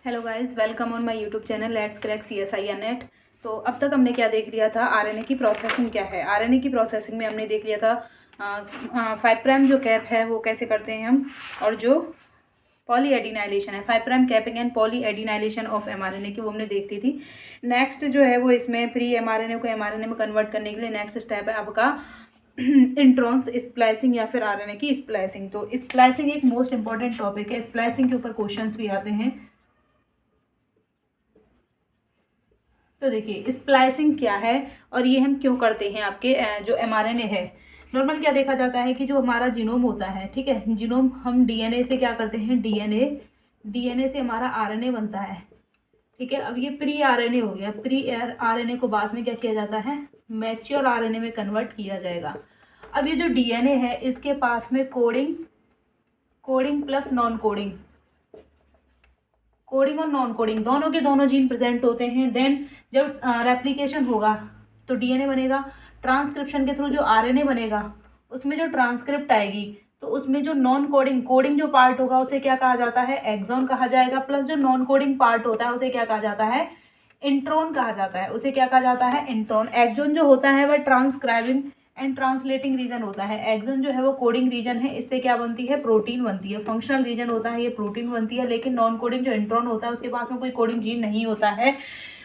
Hello guys, welcome on my YouTube channel let's crack CSIR net. तो अब तक हमने क्या देख लिया था, आरएनए की प्रोसेसिंग क्या है। आरएनए की प्रोसेसिंग में हमने देख लिया था 5' जो कैप है वो कैसे करते हैं हम, और जो पॉली एडिनाइलेशन है 5' capping and poly adenylation of mRNA की वो हमने देख ली थी। नेक्स्ट जो है वो इसमें प्री mRNA को mRNA में कन्वर्ट करने के लिए नेक्स्ट स्टेप है आपका इंट्रॉन्स स्प्लाइसिंग या फिर आरएनए की स्प्लाइसिंग। तो स्प्लाइसिंग एक मोस्ट इंपॉर्टेंट टॉपिक है, स्प्लाइसिंग के ऊपर क्वेश्चंस भी आते हैं। तो देखिए स्प्लाइसिंग क्या है और ये हम क्यों करते हैं। आपके जो mRNA है, नॉर्मल क्या देखा जाता है कि जो हमारा जीनोम होता है, ठीक है, जीनोम हम डीएनए से क्या करते हैं, डीएनए से हमारा आरएनए बनता है, ठीक है। अब ये प्री आरएनए हो गया, प्री आरएनए को बाद में क्या किया जाता है, मैच्योर आरएनए में कन्वर्ट किया जाएगा। अब ये जो डीएनए है इसके पास में coding plus non coding, coding और नॉन कोडिंग दोनों के दोनों जीन प्रेजेंट होते हैं। देन जब रेप्लिकेशन होगा तो डीएनए बनेगा, ट्रांसक्रिप्शन के थ्रू जो आरएनए बनेगा उसमें जो ट्रांसक्रिप्ट आएगी तो उसमें जो नॉन कोडिंग जो पार्ट होगा उसे क्या कहा जाता है, एक्सॉन कहा जाएगा। प्लस जो नॉन कोडिंग पार्ट होता है उसे क्या कहा जाता है, इंट्रॉन कहा जाता है। उसे क्या कहा जाता है, इंट्रॉन। एक्सॉन जो होता है वह ट्रांसक्राइबिंग एंड ट्रांसलेटिंग रीजन होता है। एक्सॉन जो है वो कोडिंग रीजन है, इससे क्या बनती है, प्रोटीन बनती है। फंक्शनल रीजन होता है, ये प्रोटीन बनती है। लेकिन नॉन कोडिंग जो इंट्रॉन होता है उसके पास में कोई कोडिंग जीन नहीं होता है,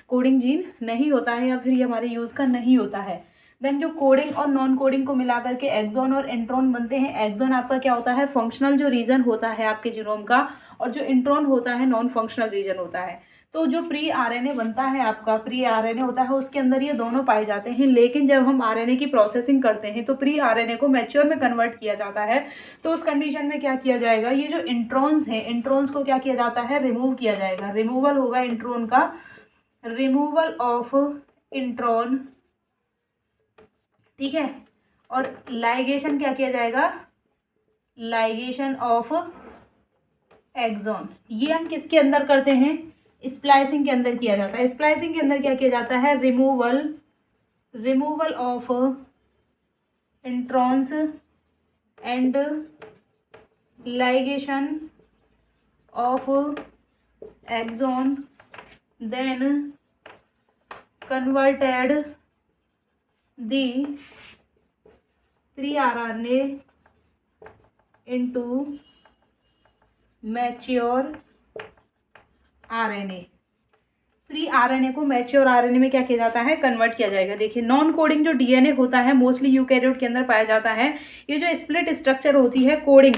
कोडिंग जीन नहीं होता है, या फिर ये हमारे यूज़ का नहीं होता है। देन जो कोडिंग और नॉन कोडिंग को मिला करके एक्सॉन और इंट्रॉन बनते हैं। एक्सॉन आपका क्या होता है, फंक्शनल जो रीजन होता है आपके जीनोम का, और जो इंट्रॉन होता है नॉन फंक्शनल रीजन होता है। तो जो प्री आरएनए बनता है, आपका प्री आरएनए होता है, उसके अंदर ये दोनों पाए जाते हैं। लेकिन जब हम आरएनए की प्रोसेसिंग करते हैं तो प्री आरएनए को मैच्योर में कन्वर्ट किया जाता है। तो उस कंडीशन में क्या किया जाएगा, ये जो इंट्रॉन्स हैं, इंट्रॉन्स को क्या किया जाता है, रिमूव किया जाएगा। रिमूवल होगा इंट्रॉन का, रिमूवल ऑफ इंट्रॉन, ठीक है। और लाइगेशन क्या किया जाएगा, लाइगेशन ऑफ एक्सॉन। ये हम किसके अंदर करते हैं, स्प्लाइसिंग के अंदर किया जाता है। स्प्लाइसिंग के अंदर क्या किया जाता है, removal of introns and ligation of exon, then converted the pre RNA into mature RNA. Pre RNA को मैच्योर आरएनए में क्या किया जाता है, कन्वर्ट किया जाएगा। देखिए नॉन कोडिंग जो डीएनए होता है मोस्टली यूकैरियोट के अंदर पाया जाता है। ये जो स्प्लिट स्ट्रक्चर होती है कोडिंग,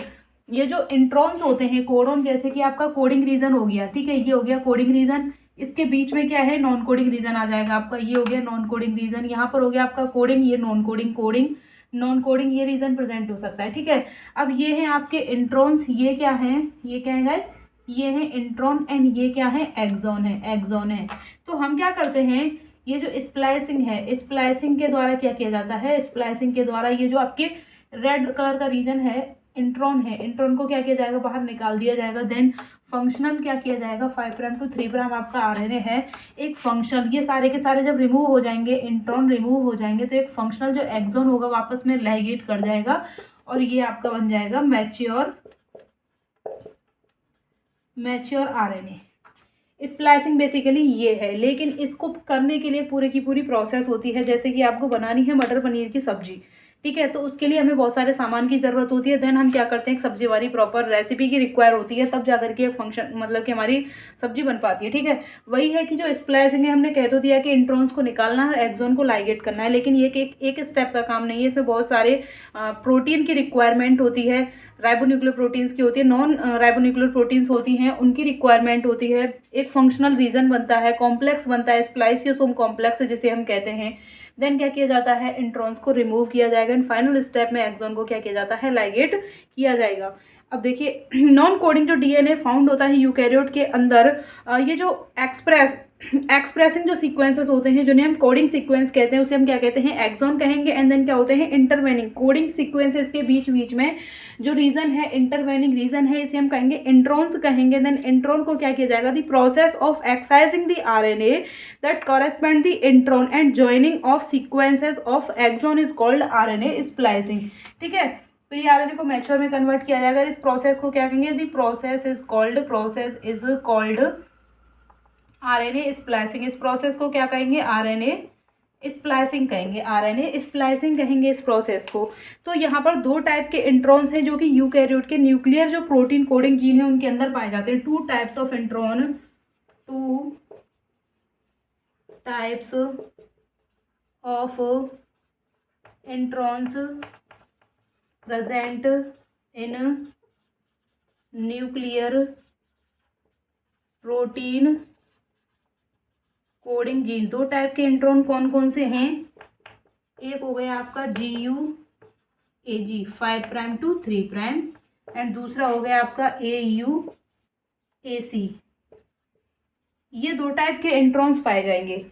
ये जो इंट्रॉन्स होते हैं कोडोन, जैसे कि आपका कोडिंग रीजन हो गया, ठीक है, ये हो गया कोडिंग रीजन। इसके बीच में क्या है, नॉन कोडिंग रीजन आ जाएगा आपका, ये हो गया नॉन कोडिंग रीजन। यहाँ पर हो गया आपका कोडिंग, ये non coding, coding non coding, ये रीजन प्रेजेंट हो सकता है, ठीक है। अब ये है आपके इंट्रॉन्स, ये क्या है, ये क्या है गाइस, ये है इंट्रॉन, एंड ये क्या है, एक्सॉन है, एक्सॉन है। तो हम क्या करते हैं, ये जो स्प्लाइसिंग है, स्प्लाइसिंग के द्वारा क्या किया जाता है, स्प्लाइसिंग के द्वारा ये जो आपके रेड कलर का रीजन है, इंट्रॉन है, इंट्रॉन को क्या किया जाएगा, बाहर निकाल दिया जाएगा। देन फंक्शनल क्या किया जाएगा, 5' to 3' आपका आरएनए है एक फंक्शनल। ये सारे के सारे जब रिमूव हो जाएंगे, इंट्रॉन रिमूव हो जाएंगे, तो एक फंक्शनल जो एक्सॉन होगा वापस में लाइगेट कर जाएगा, और ये आपका बन जाएगा मैच्योर आरएनए। स्प्लाइसिंग बेसिकली ये है। लेकिन इसको करने के लिए पूरी की पूरी प्रोसेस होती है। जैसे कि आपको बनानी है मटर पनीर की सब्जी, ठीक है, तो उसके लिए हमें बहुत सारे सामान की ज़रूरत होती है। देन हम क्या करते हैं, एक सब्जी वाली प्रॉपर रेसिपी की रिक्वायर होती है, तब जाकर के एक फंक्शन मतलब कि हमारी सब्जी बन पाती है, ठीक है। वही है कि जो स्प्लाइसिंग है, हमने कह तो दिया कि इंट्रॉन्स को निकालना है, एक्सॉन को लाइगेट करना है। लेकिन ये एक स्टेप का काम नहीं है, इसमें बहुत सारे प्रोटीन की रिक्वायरमेंट होती है, राइबोन्यूक्लियर प्रोटीन्स की होती है, नॉन राइबोन्यूक्लियर प्रोटीन्स होती हैं, उनकी रिक्वायरमेंट होती है। एक फंक्शनल रीजन बनता है, कॉम्प्लेक्स बनता है, स्प्लाइसियोसोम कॉम्प्लेक्स जिसे हम कहते हैं। देन क्या किया जाता है, इंट्रॉन्स को रिमूव किया जाएगा, एंड फाइनल स्टेप में एक्सॉन को क्या किया जाता है, लाइगेट किया जाएगा। अब देखिए नॉन कोडिंग जो डीएनए फाउंड होता है यूकैरियोट के अंदर, ये जो एक्सप्रेसिंग जो सीक्वेंसेस होते हैं, जिन्हें हम कोडिंग सीक्वेंस कहते हैं, उसे हम क्या कहते हैं, एक्सॉन कहेंगे। एंड देन क्या होते हैं, इंटरवेनिंग कोडिंग सीक्वेंसेस के बीच बीच में जो रीजन है, इंटरवेनिंग रीजन है, इसे हम कहेंगे इंट्रॉन्स कहेंगे। देन इंट्रॉन को क्या किया जाएगा, the process of excising the RNA that correspond the intron and joining of sequences of exon is called RNA splicing, ठीक है। तो ये आरएनए को मैच्योर में कन्वर्ट किया जाएगा। इस प्रोसेस को क्या कहेंगे, the process is called RNA splicing, इस प्रोसेस को क्या कहेंगे? आरएनए स्प्लाइसिंग कहेंगे, आरएनए स्प्लाइसिंग कहेंगे इस प्रोसेस को। तो यहाँ पर दो टाइप के इंट्रॉन्स हैं जो कि यूकैरियोट के न्यूक्लियर जो प्रोटीन कोडिंग जीन है उनके अंदर पाए जाते हैं। Two types of intron, two types of introns present in nuclear protein coding gene. दो टाइप के इंट्रॉन कौन कौन से हैं? एक हो गया आपका GUAG 5' to 3' एंड दूसरा हो गया आपका AUAC। ये दो टाइप के इंट्रॉन्स पाए जाएंगे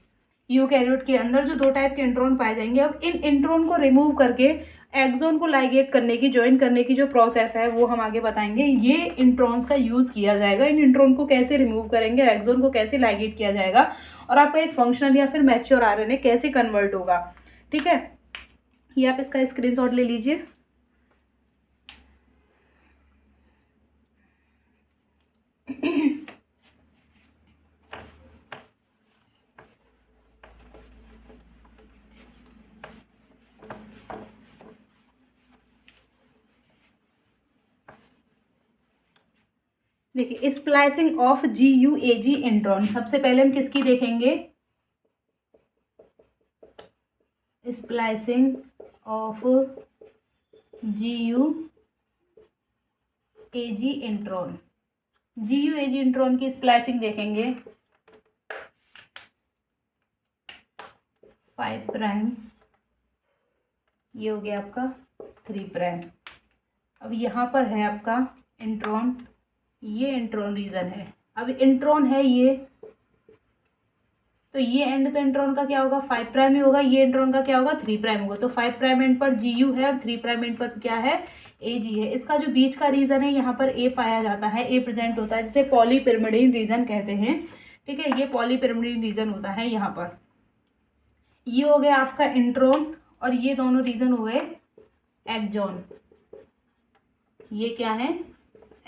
यूकैरियोट के अंदर, जो दो टाइप के इंट्रॉन पाए जाएंगे। अब इन इंट्रॉन को रिमूव करके एक्सोन को लाइगेट करने की, ज्वाइन करने की जो प्रोसेस है वो हम आगे बताएंगे। ये इंट्रॉन्स का यूज़ किया जाएगा। इन इंट्रॉन को कैसे रिमूव करेंगे, एक्सोन को कैसे लाइगेट किया जाएगा, और आपका एक फंक्शनल या फिर मैच्योर आरएनए कैसे कन्वर्ट होगा। ठीक है, ये आप इसका स्क्रीनशॉट ले लीजिए। देखिए, स्प्लाइसिंग ऑफ GUAG इंट्रॉन, सबसे पहले हम किसकी देखेंगे? Splicing of GUAG intron, GUAG intron की स्प्लाइसिंग देखेंगे। 5', ये हो गया आपका 3'। अब यहाँ पर है आपका इंट्रॉन, ये इंट्रॉन रीजन है। अब इंट्रॉन है ये, तो ये एंड तो इंट्रॉन का क्या होगा? 5' ही होगा। ये इंट्रॉन का क्या होगा? 3' होगा। तो 5' एंड पर GU है और 3' एंड पर क्या है? AG है। इसका जो बीच का रीजन है यहाँ पर A पाया जाता है, A प्रेजेंट होता है, जिसे पॉलीपिरिमिडीन रीजन कहते हैं। ठीक है, ये पॉलीपिरिमिडीन रीजन होता है यहाँ पर। ये हो गया आपका इंट्रॉन और ये दोनों रीजन हो गए एक्सॉन। ये क्या है?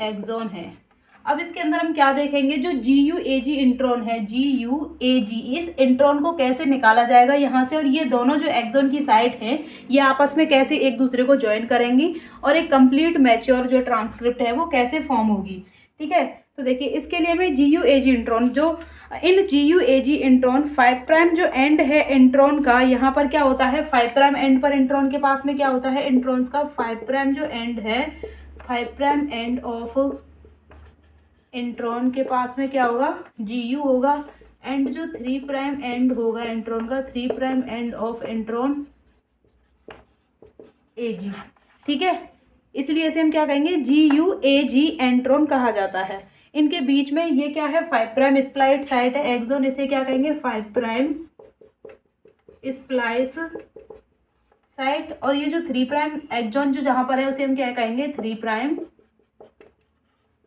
एक्सॉन है। अब इसके अंदर हम क्या देखेंगे? जो GUAG इंट्रॉन है, GUAG, इस इंट्रॉन को कैसे निकाला जाएगा यहाँ से, और ये दोनों जो एक्सॉन की साइड हैं ये आपस में कैसे एक दूसरे को ज्वाइन करेंगी, और एक कंप्लीट मैच्योर जो ट्रांसक्रिप्ट है वो कैसे फॉर्म होगी। ठीक है, तो देखिए इसके लिए हमें GUAG इंट्रॉन, जो इन GUAG इंट्रॉन 5' जो एंड है इंट्रॉन का, यहाँ पर क्या होता है? 5' एंड पर इंट्रॉन के पास में क्या होता है? इंट्रॉन्स का 5' जो एंड है, 5' एंड ऑफ इंट्रॉन के पास में क्या होगा? GU होगा। एंड जो 3' एंड होगा इंट्रॉन का, 3' एंड ऑफ इंट्रॉन AG। ठीक है, इसलिए इसे हम क्या कहेंगे? GUAG इंट्रॉन कहा जाता है। इनके बीच में ये क्या है? 5' स्प्लाइड साइट है एक्सोन, इसे क्या कहेंगे? 5' स्प्लाइस साइट। और ये जो 3' एक्सोन जो जहां पर है उसे हम क्या कहेंगे? 3'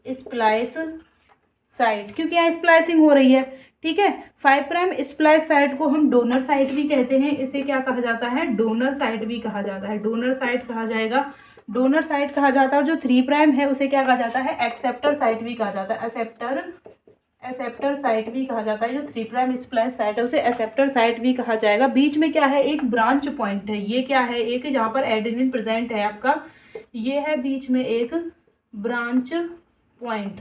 स्प्लाइस साइट, क्योंकि यहाँ स्प्लाइसिंग हो रही है। ठीक है, 5' स्प्लाइस साइट को हम डोनर साइट भी कहते हैं। इसे क्या कहा जाता है? डोनर साइट भी कहा जाता है, डोनर साइट कहा जाएगा, डोनर साइट कहा जाता है। और जो 3' है उसे क्या कहा जाता है? एक्सेप्टर साइट भी कहा जाता है, एक्सेप्टर साइट भी कहा जाता है। जो 3' स्प्लाइस साइट है उसे एक्सेप्टर साइट भी कहा जाएगा। बीच में क्या है? एक ब्रांच पॉइंट है। ये क्या है? एक जहाँ पर एडेनिन प्रेजेंट है आपका, ये है बीच में एक ब्रांच पॉइंट।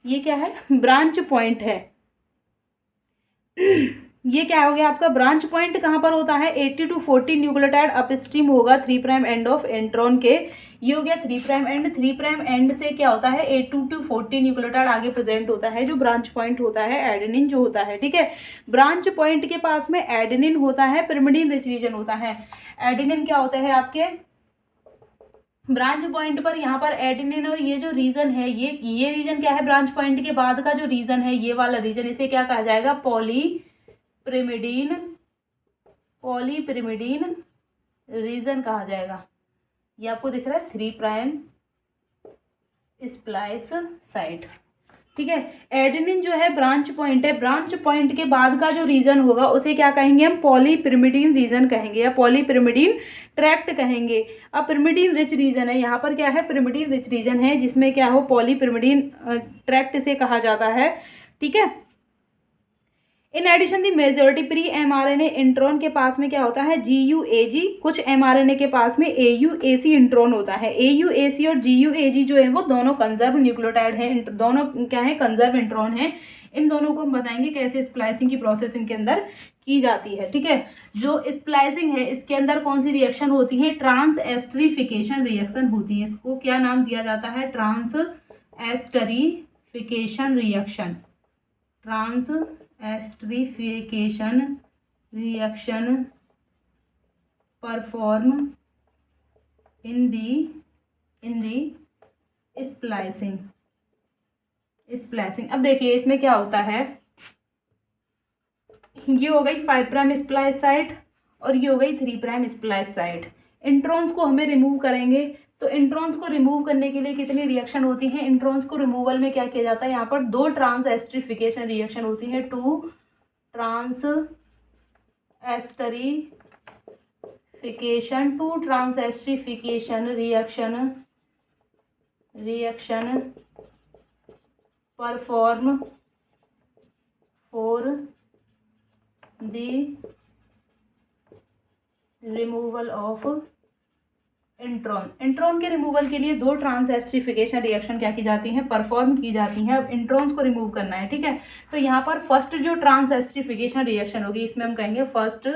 ये क्या है? ब्रांच पॉइंट है। ये क्या हो गया आपका? ब्रांच पॉइंट कहाँ पर होता है? 80 to 40 न्यूक्लियोटाइड अपस्ट्रीम होगा 3' एंड ऑफ इंट्रॉन के। ये हो गया 3' एंड। 3' एंड से क्या होता है? 80 to 40 न्यूक्लियोटाइड आगे प्रेजेंट होता है, जो ब्रांच पॉइंट होता है एडेनिन जो होता है। ठीक है, ब्रांच पॉइंट के पास में एडेनिन होता है, पिरिमिडीन रिच रीजन होता है। एडेनिन क्या होता है आपके ब्रांच पॉइंट पर? यहाँ पर एडेनिन और ये जो रीजन है, ये रीजन क्या है? ब्रांच पॉइंट के बाद का जो रीजन है, ये वाला रीजन, इसे क्या कहा जाएगा? पॉलीपिरिमिडीन रीजन कहा जाएगा। ये आपको दिख रहा है 3' स्प्लाइस साइट। ठीक है, एडेनिन जो है ब्रांच पॉइंट है, ब्रांच पॉइंट के बाद का जो रीजन होगा उसे क्या कहेंगे हम? पॉलीपिरिमिडीन रीजन कहेंगे या पॉलीपिरिमिडीन ट्रैक्ट कहेंगे। अब पिरिमिडीन रिच रीजन है, यहाँ पर क्या है? पिरिमिडीन रिच रीजन है, जिसमें क्या हो? पॉलीपिरिमिडीन ट्रैक्ट से कहा जाता है। ठीक है, in addition the majority pre mRNA intron के पास में क्या होता है, GUAG, कुछ एमआरएनए के पास में AUAC इंट्रॉन होता है। AUAC और GUAG जो है वो दोनों कंजर्व न्यूक्लियोटाइड हैं, दोनों क्या है, कंजर्व इंट्रॉन हैं। इन दोनों को हम बताएंगे कैसे स्प्लाइसिंग की प्रोसेस इनके अंदर की जाती है। ठीक है, जो स्प्लाइसिंग है इसके अंदर कौन सी रिएक्शन होती है, ट्रांस एस्टरीफिकेशन रिएक्शन होती है। इसको क्या नाम दिया जाता है, trans esterification reaction. Trans esterification reaction perform in the splicing. अब देखिए इसमें क्या होता है, ये हो गई 5 प्राइम स्प्लाइस साइट और ये हो गई 3 प्राइम स्प्लाइस साइट। इंट्रॉन्स को हमें रिमूव करेंगे, तो इंट्रॉन्स को रिमूव करने के लिए कितनी रिएक्शन होती है, इंट्रॉन्स को रिमूवल में क्या किया जाता है, यहाँ पर 2 ट्रांस एस्टरीफिकेशन रिएक्शन होती है, 2 trans esterification reaction perform for the removal of intron के रिमूवल के लिए 2 ट्रांस एस्टरीफिकेशन रिएक्शन क्या की जाती हैं, परफॉर्म की जाती हैं। अब इंट्रॉन्स को रिमूव करना है। ठीक है, तो यहाँ पर फर्स्ट जो ट्रांस एस्टरीफिकेशन रिएक्शन होगी इसमें हम कहेंगे फर्स्ट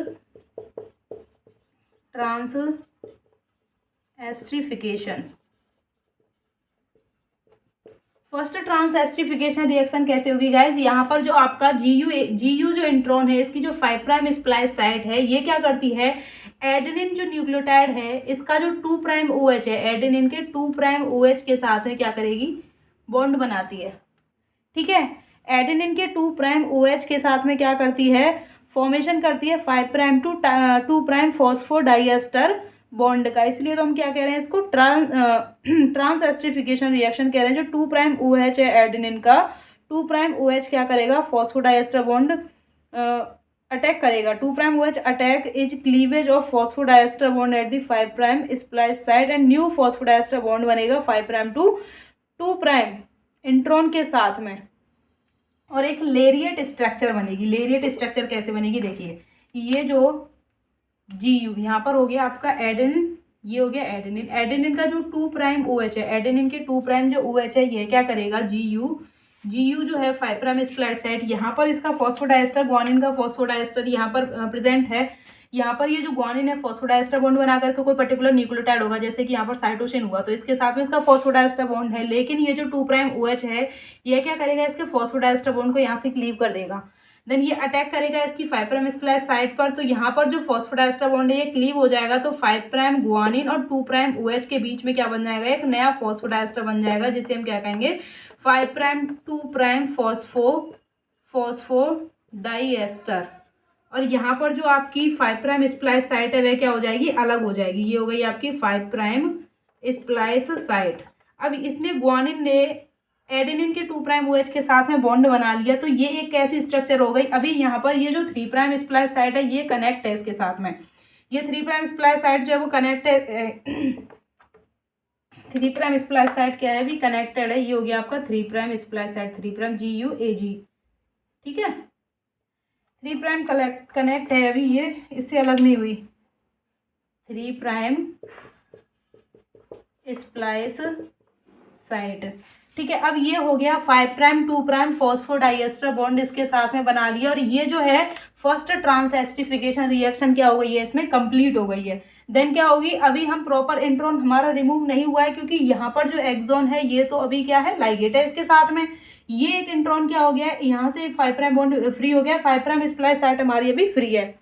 ट्रांस एस्टरीफिकेशन रिएक्शन कैसे होगी गाइज, यहाँ पर जो आपका GU जो इंट्रॉन है इसकी जो 5 प्राइम स्प्लाइस साइट है ये क्या करती है, एडेनिन जो न्यूक्लियोटाइड है इसका जो 2 प्राइम OH है, एडेनिन के 2 प्राइम OH के साथ में क्या करेगी, बॉन्ड बनाती है। ठीक है, एडेनिन के 2 प्राइम OH के साथ में क्या करती है, फॉर्मेशन करती है 5 prime to 2 prime phosphodiester bond का। इसलिए तो हम क्या कह रहे हैं इसको ट्रांस एस्टरीफिकेशन रिएक्शन कह रहे हैं। जो 2 प्राइम OH है एडेनिन का, 2 प्राइम OH क्या करेगा, फॉस्फोडाइएस्टर बॉन्ड अटैक करेगा। 2 prime OH attack is cleavage of phosphodiester bond at the 5 prime splice side and new phosphodiester bond बनेगा 5 प्राइम टू 2 प्राइम इंट्रॉन के साथ में, और एक लेरिएट स्ट्रक्चर बनेगी। लेरिएट स्ट्रक्चर कैसे बनेगी, देखिए ये जो GU यहाँ पर हो गया आपका एडेनिन, ये हो गया एडेनिन। एडेनिन का जो 2 प्राइम OH है, एडेनिन के 2 प्राइम जो OH है ये क्या करेगा, GU जो है 5 प्राइम स्प्लाइट साइट, यहाँ पर इसका फॉस्फोडाइएस्टर, ग्वानिन का फॉस्फोडाइएस्टर यहाँ पर प्रेजेंट है। यहाँ पर ये जो ग्वानिन है फॉस्फोडाइएस्टर बॉन्ड बना करके कोई पर्टिकुलर न्यूक्लियोटाइड होगा, जैसे कि यहाँ पर साइटोसिन हुआ तो इसके साथ में इसका फॉस्फोडाइएस्टर बॉन्ड है, लेकिन ये जो 2 प्राइम OH है ये क्या करेगा, इसके फॉस्फोडाइएस्टर बॉन्ड को यहाँ से क्लीव कर देगा। देन ये अटैक करेगा इसकी 5 प्राइम स्प्लाइस साइट पर, तो यहाँ पर जो फॉस्फोडाइएस्टर बॉन्ड है ये क्लीव हो जाएगा, तो 5 प्राइम गुआनिन और 2 प्राइम OH के बीच में क्या बन जाएगा, एक नया फॉस्फोडाइएस्टर बन जाएगा, जिसे हम क्या कहेंगे 5 प्राइम 2 प्राइम फॉस्फोडाइएस्टर। और यहाँ पर जो आपकी 5 प्राइम स्प्लाइस साइट है वह क्या हो जाएगी, अलग हो जाएगी। ये हो गई आपकी 5 प्राइम स्प्लाइस साइट। अब इसने ग्वानिन ने एडेनिन के 2 प्राइम OH के साथ में बॉन्ड बना लिया, तो ये एक कैसी स्ट्रक्चर हो गई। अभी यहाँ पर ये जो 3 प्राइम स्प्लाइस साइट है ये कनेक्ट है इसके साथ में, ये 3 प्राइम स्प्लाइस साइट जो है वो कनेक्ट है। 3 प्राइम स्प्लाइस साइट क्या है, अभी कनेक्टेड है। ये हो गया आपका 3 prime splice site, 3 prime GUAG। ठीक है, 3 प्राइम कनेक्ट है अभी, ये इससे अलग नहीं हुई। 3 प्राइम स्प्लाइस साइट, ठीक है। अब ये हो गया 5 प्राइम 2 प्राइम फॉस्फोडाइएस्टर बॉन्ड इसके साथ में बना लिया, और ये जो है फर्स्ट ट्रांस एस्टरीफिकेशन रिएक्शन क्या हो गई है, इसमें कंप्लीट हो गई है। देन क्या होगी, अभी हम प्रॉपर इंट्रॉन हमारा रिमूव नहीं हुआ है, क्योंकि यहाँ पर जो एक्सॉन है ये तो अभी क्या है, लाइगेट है इसके साथ में। ये एक इंट्रॉन क्या हो गया है, यहाँ से 5 प्राइम बॉन्ड फ्री हो गया, 5 प्राइम स्प्लाइस साइट हमारी अभी फ्री है।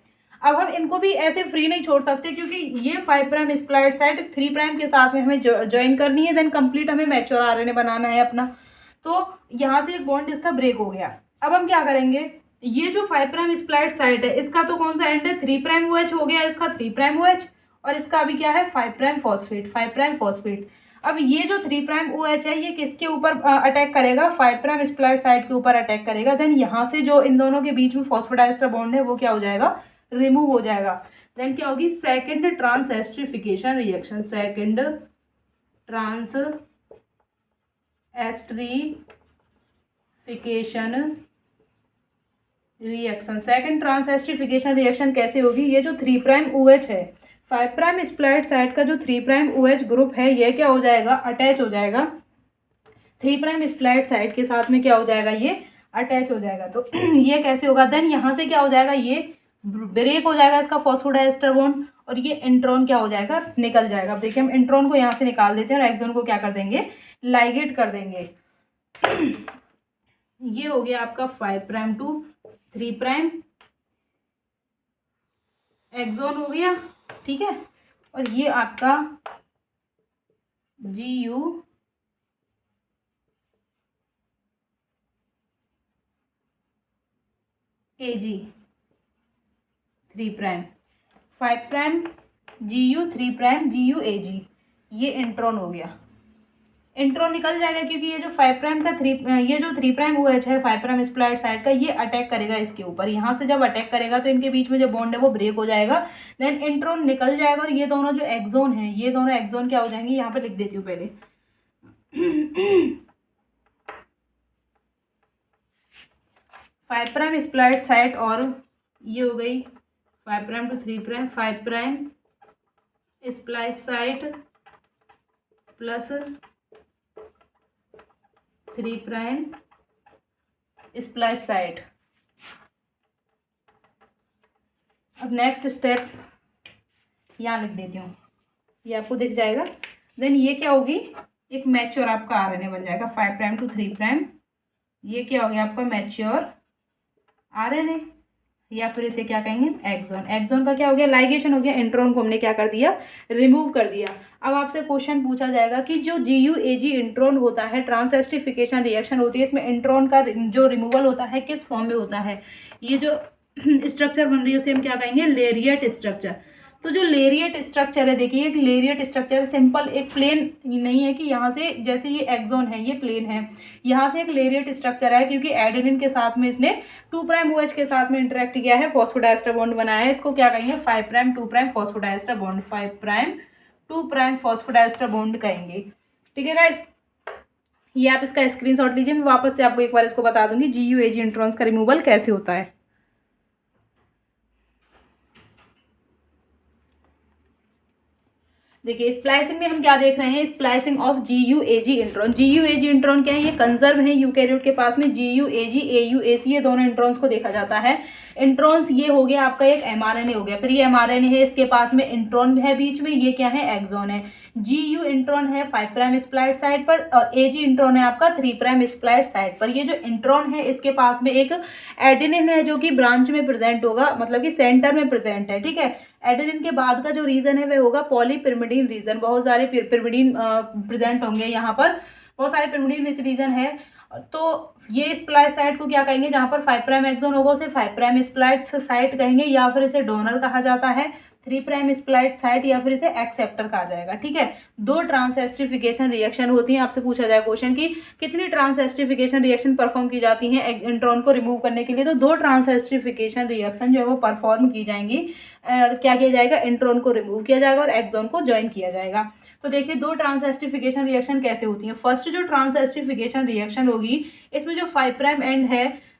अब हम इनको भी ऐसे फ्री नहीं छोड़ सकते, क्योंकि ये 5 प्राइम स्प्लाइट साइट 3 प्राइम के साथ में हमें ज्वाइन करनी है, देन कंप्लीट हमें मैच्योर RNA बनाना है अपना। तो यहाँ से बॉन्ड इसका ब्रेक हो गया। अब हम क्या करेंगे, ये जो 5 प्राइम स्प्लाइट साइट है इसका तो कौन सा एंड है, 3 प्राइम OH हो गया इसका, 3 प्राइम OH, और इसका अभी क्या है 5 प्राइम फॉस्फेट, 5 प्राइम फॉस्फेट। अब ये जो 3 प्राइम OH है ये किसके ऊपर अटैक करेगा, 5 प्राइम स्प्लाइट साइट के ऊपर अटैक करेगा। देन यहाँ से जो इन दोनों के बीच में फॉस्फोडाइएस्टर बॉन्ड है वो क्या हो जाएगा, रिमूव हो जाएगा। देन क्या होगी, second trans esterification reaction, second trans esterification reaction. Second transesterification reaction कैसे होगी, ये जो 3 प्राइम OH है, 5 प्राइम स्प्लाइड साइड का जो 3 प्राइम OH ग्रुप है, ये क्या हो जाएगा, अटैच हो जाएगा 3 प्राइम स्प्लाइड साइड के साथ में, क्या हो जाएगा, ये अटैच हो जाएगा। तो ये कैसे होगा, देन यहाँ से क्या हो जाएगा, ये ब्रेक हो जाएगा इसका फॉस्फोडाइस्टर बॉन्ड, और ये इंट्रॉन क्या हो जाएगा, निकल जाएगा। अब देखिए हम इंट्रॉन को यहाँ से निकाल देते हैं और एक्सोन को क्या कर देंगे, लाइगेट कर देंगे। ये हो गया आपका 5 प्राइम टू 3 प्राइम एक्सोन हो गया, ठीक है। और ये आपका GU AG 3 prime, 5 prime GU 3 prime GU AG, ये इंट्रॉन हो गया। इंट्रॉन निकल जाएगा क्योंकि ये जो 5 प्राइम का ये जो 3 प्राइम OH है 5 प्राइम स्प्लाइड साइड का, ये अटैक करेगा इसके ऊपर। यहाँ से जब अटैक करेगा तो इनके बीच में जो बॉन्ड है वो ब्रेक हो जाएगा, देन इंट्रॉन निकल जाएगा, और ये दोनों जो एक्सोन है, ये दोनों एक्सोन क्या हो जाएंगे, यहाँ पे लिख देती हूँ पहले। 5 प्राइम स्प्लाइड साइड, और ये हो गई 5 prime to 3 prime, 5 prime spliced side plus 3 prime splice side. अब नेक्स्ट स्टेप यहाँ लिख देती हूँ, ये आपको दिख जाएगा। देन ये क्या होगी, एक मैच्योर आपका RNA बन जाएगा 5 प्राइम टू 3 प्राइम, ये क्या हो गया आपका मैच्योर RNA, या फिर इसे क्या कहेंगे, एक्सोन। एक्सोन का क्या हो गया, लाइगेशन हो गया, इंट्रॉन को हमने क्या कर दिया, रिमूव कर दिया। अब आपसे क्वेश्चन पूछा जाएगा कि जो GU AG इंट्रॉन होता है, ट्रांसएस्टरिफिकेशन रिएक्शन होती है, इसमें इंट्रॉन का जो रिमूवल होता है किस फॉर्म में होता है। ये जो स्ट्रक्चर बन रही है उसे हम क्या कहेंगे, लेरिएट स्ट्रक्चर। तो जो लेरिएट स्ट्रक्चर है, देखिए एक लेरिएट स्ट्रक्चर सिंपल एक प्लेन नहीं है कि यहाँ से, जैसे ये एक्सोन है ये प्लेन है, यहाँ से एक लेरिएट स्ट्रक्चर है क्योंकि एडेनिन के साथ में इसने 2 प्राइम OH के साथ में इंटरेक्ट किया है, फॉस्फोडाइस्टर बॉन्ड बनाया है। इसको क्या कहेंगे, 5 prime 2 prime phosphodiester bond, 5 prime 2 prime phosphodiester bond कहेंगे, ठीक है गाइस। ये आप इसका स्क्रीनशॉट लीजिए, मैं वापस से आपको एक बार इसको बता दूंगी GU AG इंट्रॉन्स का रिमूवल कैसे होता है। देखिए स्प्लाइसिंग में हम क्या देख रहे हैं, splicing of GU AG intron. GU AG intron क्या है, ये कंजर्व है यूकैरियोट के पास में। GU AG AU AC ये दोनों इंट्रॉन्स को देखा जाता है। इंट्रॉन्स ये हो गया आपका एक mRNA हो गया, फिर ये mRNA है, इसके पास में इंट्रॉन है बीच में, ये क्या है, एक्सोन है। GU इंट्रॉन है 5 प्राइम स्प्लाइड साइड पर, और AG इंट्रॉन है आपका 3 प्राइम स्प्लाइड साइड पर। ये जो इंट्रॉन है इसके पास में एक एडेनिन है जो कि ब्रांच में प्रेजेंट होगा, मतलब कि सेंटर में प्रेजेंट है, ठीक है। एडेनिन के बाद का जो रीजन है वह होगा पॉलीपिरिमिडीन रीजन, बहुत सारे पिरिमिडीन प्रेजेंट होंगे यहाँ पर, बहुत सारे पिरिमिडीन रिच रीजन है। तो ये स्प्लाइस साइट को क्या कहेंगे, जहाँ पर 5 प्राइम एक्सोन होगा उसे 5 प्राइम स्प्लाइस साइट कहेंगे, या फिर इसे डोनर कहा जाता है, 3 प्राइम स्प्लाइड साइट, या फिर इसे एक्सेप्टर कहा जाएगा, ठीक है। 2 ट्रांसएस्टरिफिकेशन रिएक्शन होती हैं। आपसे पूछा जाए क्वेश्चन की कितनी ट्रांसएस्टरिफिकेशन रिएक्शन परफॉर्म की जाती हैं इंट्रॉन को रिमूव करने के लिए, तो 2 ट्रांसएस्टरिफिकेशन रिएक्शन जो है वो परफॉर्म की जाएंगी। क्या किया जाएगा, इंट्रॉन को रिमूव किया जाएगा और एक्सोन को ज्वाइन किया जाएगा। तो देखिए 2 ट्रांसएस्टरिफिकेशन रिएक्शन कैसे होती हैं। फर्स्ट जो ट्रांसएस्टरिफिकेशन रिएक्शन होगी, इसमें जो 5 प्राइम एंड है,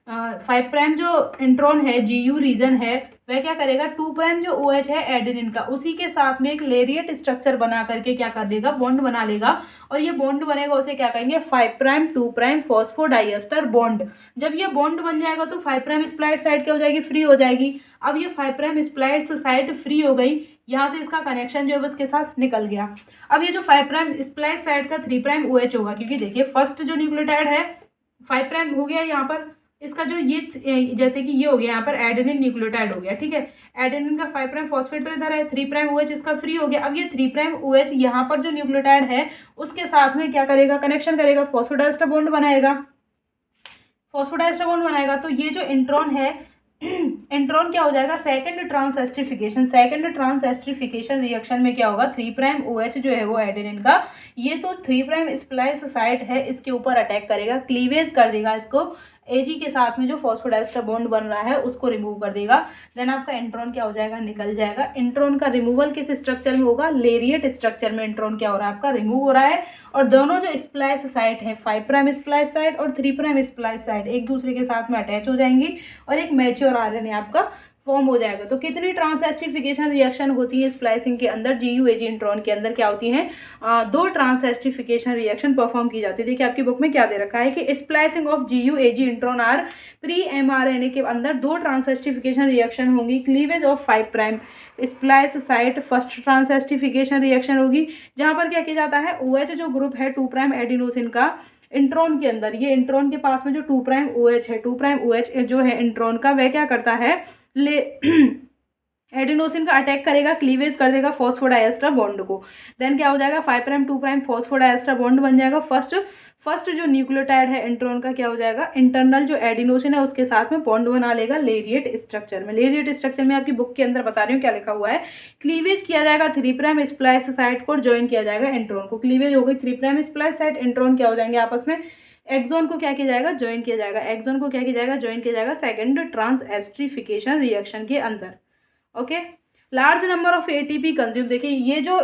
5 प्राइम जो इंट्रॉन है GU रीजन है, वह क्या करेगा, 2 प्राइम जो OH है एडेनिन का, उसी के साथ में एक लेरिएट स्ट्रक्चर बना करके क्या कर देगा, बॉन्ड बना लेगा। और ये बॉन्ड बनेगा उसे क्या कहेंगे, 5 प्राइम 2 प्राइम फॉस्फोडाइएस्टर बॉन्ड। जब ये बॉन्ड बन जाएगा तो 5 प्राइम स्प्लाइड साइड क्या हो जाएगी, फ्री हो जाएगी। अब ये 5 प्राइम स्प्लाइड साइड फ्री हो गई, यहाँ से इसका कनेक्शन जो है उसके साथ निकल गया। अब ये जो 5 प्राइम स्प्लाइड साइड का 3 प्राइम OH होगा, क्योंकि देखिए फर्स्ट जो न्यूक्लियोटाइड है 5 प्राइम हो गया यहाँ पर, इसका जो ये जैसे कि ये हो गया यहाँ पर एडेनिन न्यूक्लियोटाइड हो गया, ठीक है। एडेनिन का 5 प्राइम फॉस्फेट तो इधर है, 3 प्राइम OH इसका फ्री हो गया। अब ये 3 प्राइम OH यहाँ पर जो न्यूक्लियोटाइड है उसके साथ में क्या करेगा, कनेक्शन करेगा, फॉस्फोडाइस्टर बॉन्ड बनाएगा, फॉस्फोडाइस्टर बॉन्ड बनाएगा। तो ये जो इंट्रॉन है, इंट्रॉन क्या हो जाएगा, सेकंड ट्रांसएस्टरिफिकेशन रिएक्शन में क्या होगा, 3 प्राइम OH जो है वो एडेनिन का, ये तो 3 प्राइम स्प्लाइस साइट है, इसके ऊपर अटैक करेगा, क्लीवेज कर देगा इसको, Ag के साथ में जो फॉस्फोडाइस्टर बॉन्ड बन रहा है उसको रिमूव कर देगा। देन आपका इंट्रॉन क्या हो जाएगा, निकल जाएगा। इंट्रॉन का रिमूवल किस स्ट्रक्चर में होगा, लेरिएट स्ट्रक्चर में इंट्रॉन क्या हो रहा है, आपका रिमूव हो रहा है। और दोनों जो स्प्लाइस साइट है, 5' स्प्लाइस साइट और 3' स्प्लाइस साइट, एक दूसरे के साथ में अटैच हो जाएंगी और एक मैच्योर आरएनए आपका फॉर्म हो जाएगा। तो कितनी ट्रांसएस्टिफिकेशन रिएक्शन होती है स्प्लाइसिंग के अंदर, GUAG इंट्रॉन के अंदर क्या होती हैं, 2 ट्रांसएस्टिफिकेशन रिएक्शन परफॉर्म की जाती है। देखिए आपकी बुक में क्या दे रखा है कि splicing of GUAG intron are pre mRNA के अंदर 2 ट्रांसएस्टिफिकेशन रिएक्शन होंगी। Cleavage of 5' splice site first transesterification reaction होगी, जहां पर क्या किया जाता है, OH जो ग्रुप है 2' एडिनोसिन का इंट्रॉन के अंदर, ये इंट्रॉन के पास में जो 2' OH है, 2' OH जो है इंट्रॉन का, वह क्या करता है, ले एडिनोसिन का अटैक करेगा, क्लीवेज कर देगा फॉस्फोडाइएस्टर बॉन्ड को। देन क्या हो जाएगा, 5' 2' फॉस्फोडाइएस्टर बॉन्ड बन जाएगा। फर्स्ट जो न्यूक्लियोटाइड है इंट्रॉन का क्या हो जाएगा, इंटरनल जो एडिनोसिन है उसके साथ में बॉन्ड बना लेगा लेरिएट स्ट्रक्चर में। लेरिएट स्ट्रक्चर में आपकी बुक के अंदर बता रही हूँ क्या लिखा हुआ है, क्लीवेज किया जाएगा 3' स्प्लाइस साइट को, ज्वाइन किया जाएगा इंट्रॉन को। क्लीवेज हो गई 3' स्प्लाइस साइट, इंट्रॉन क्या हो जाएंगे आपस में, एक्सॉन को क्या किया जाएगा, ज्वाइन किया जाएगा। एक्सॉन को क्या किया जाएगा, ज्वाइन किया जाएगा सेकंड ट्रांसएस्ट्रिफिकेशन रिएक्शन के अंदर। Okay, large number of ATP consume. देखिए ये जो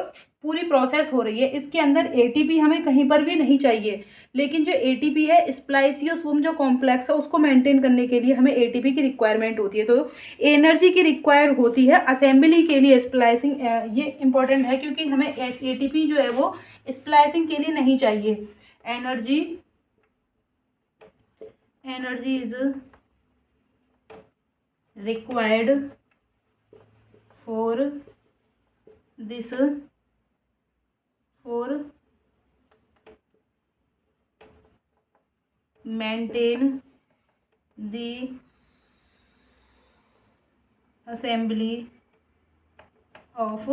पूरी प्रोसेस हो रही है इसके अंदर एटीपी हमें कहीं पर भी नहीं चाहिए, लेकिन जो एटीपी है स्प्लाइसियोसोम जो कॉम्प्लेक्स है उसको मेंटेन करने के लिए हमें एटीपी की रिक्वायरमेंट होती है। तो एनर्जी की रिक्वायर होती है असेंबली के लिए स्प्लाइसिंग, ये इंपॉर्टेंट है क्योंकि हमें एटीपी जो है वो स्प्लाइसिंग के लिए नहीं चाहिए। Energy is required for this for maintain the assembly of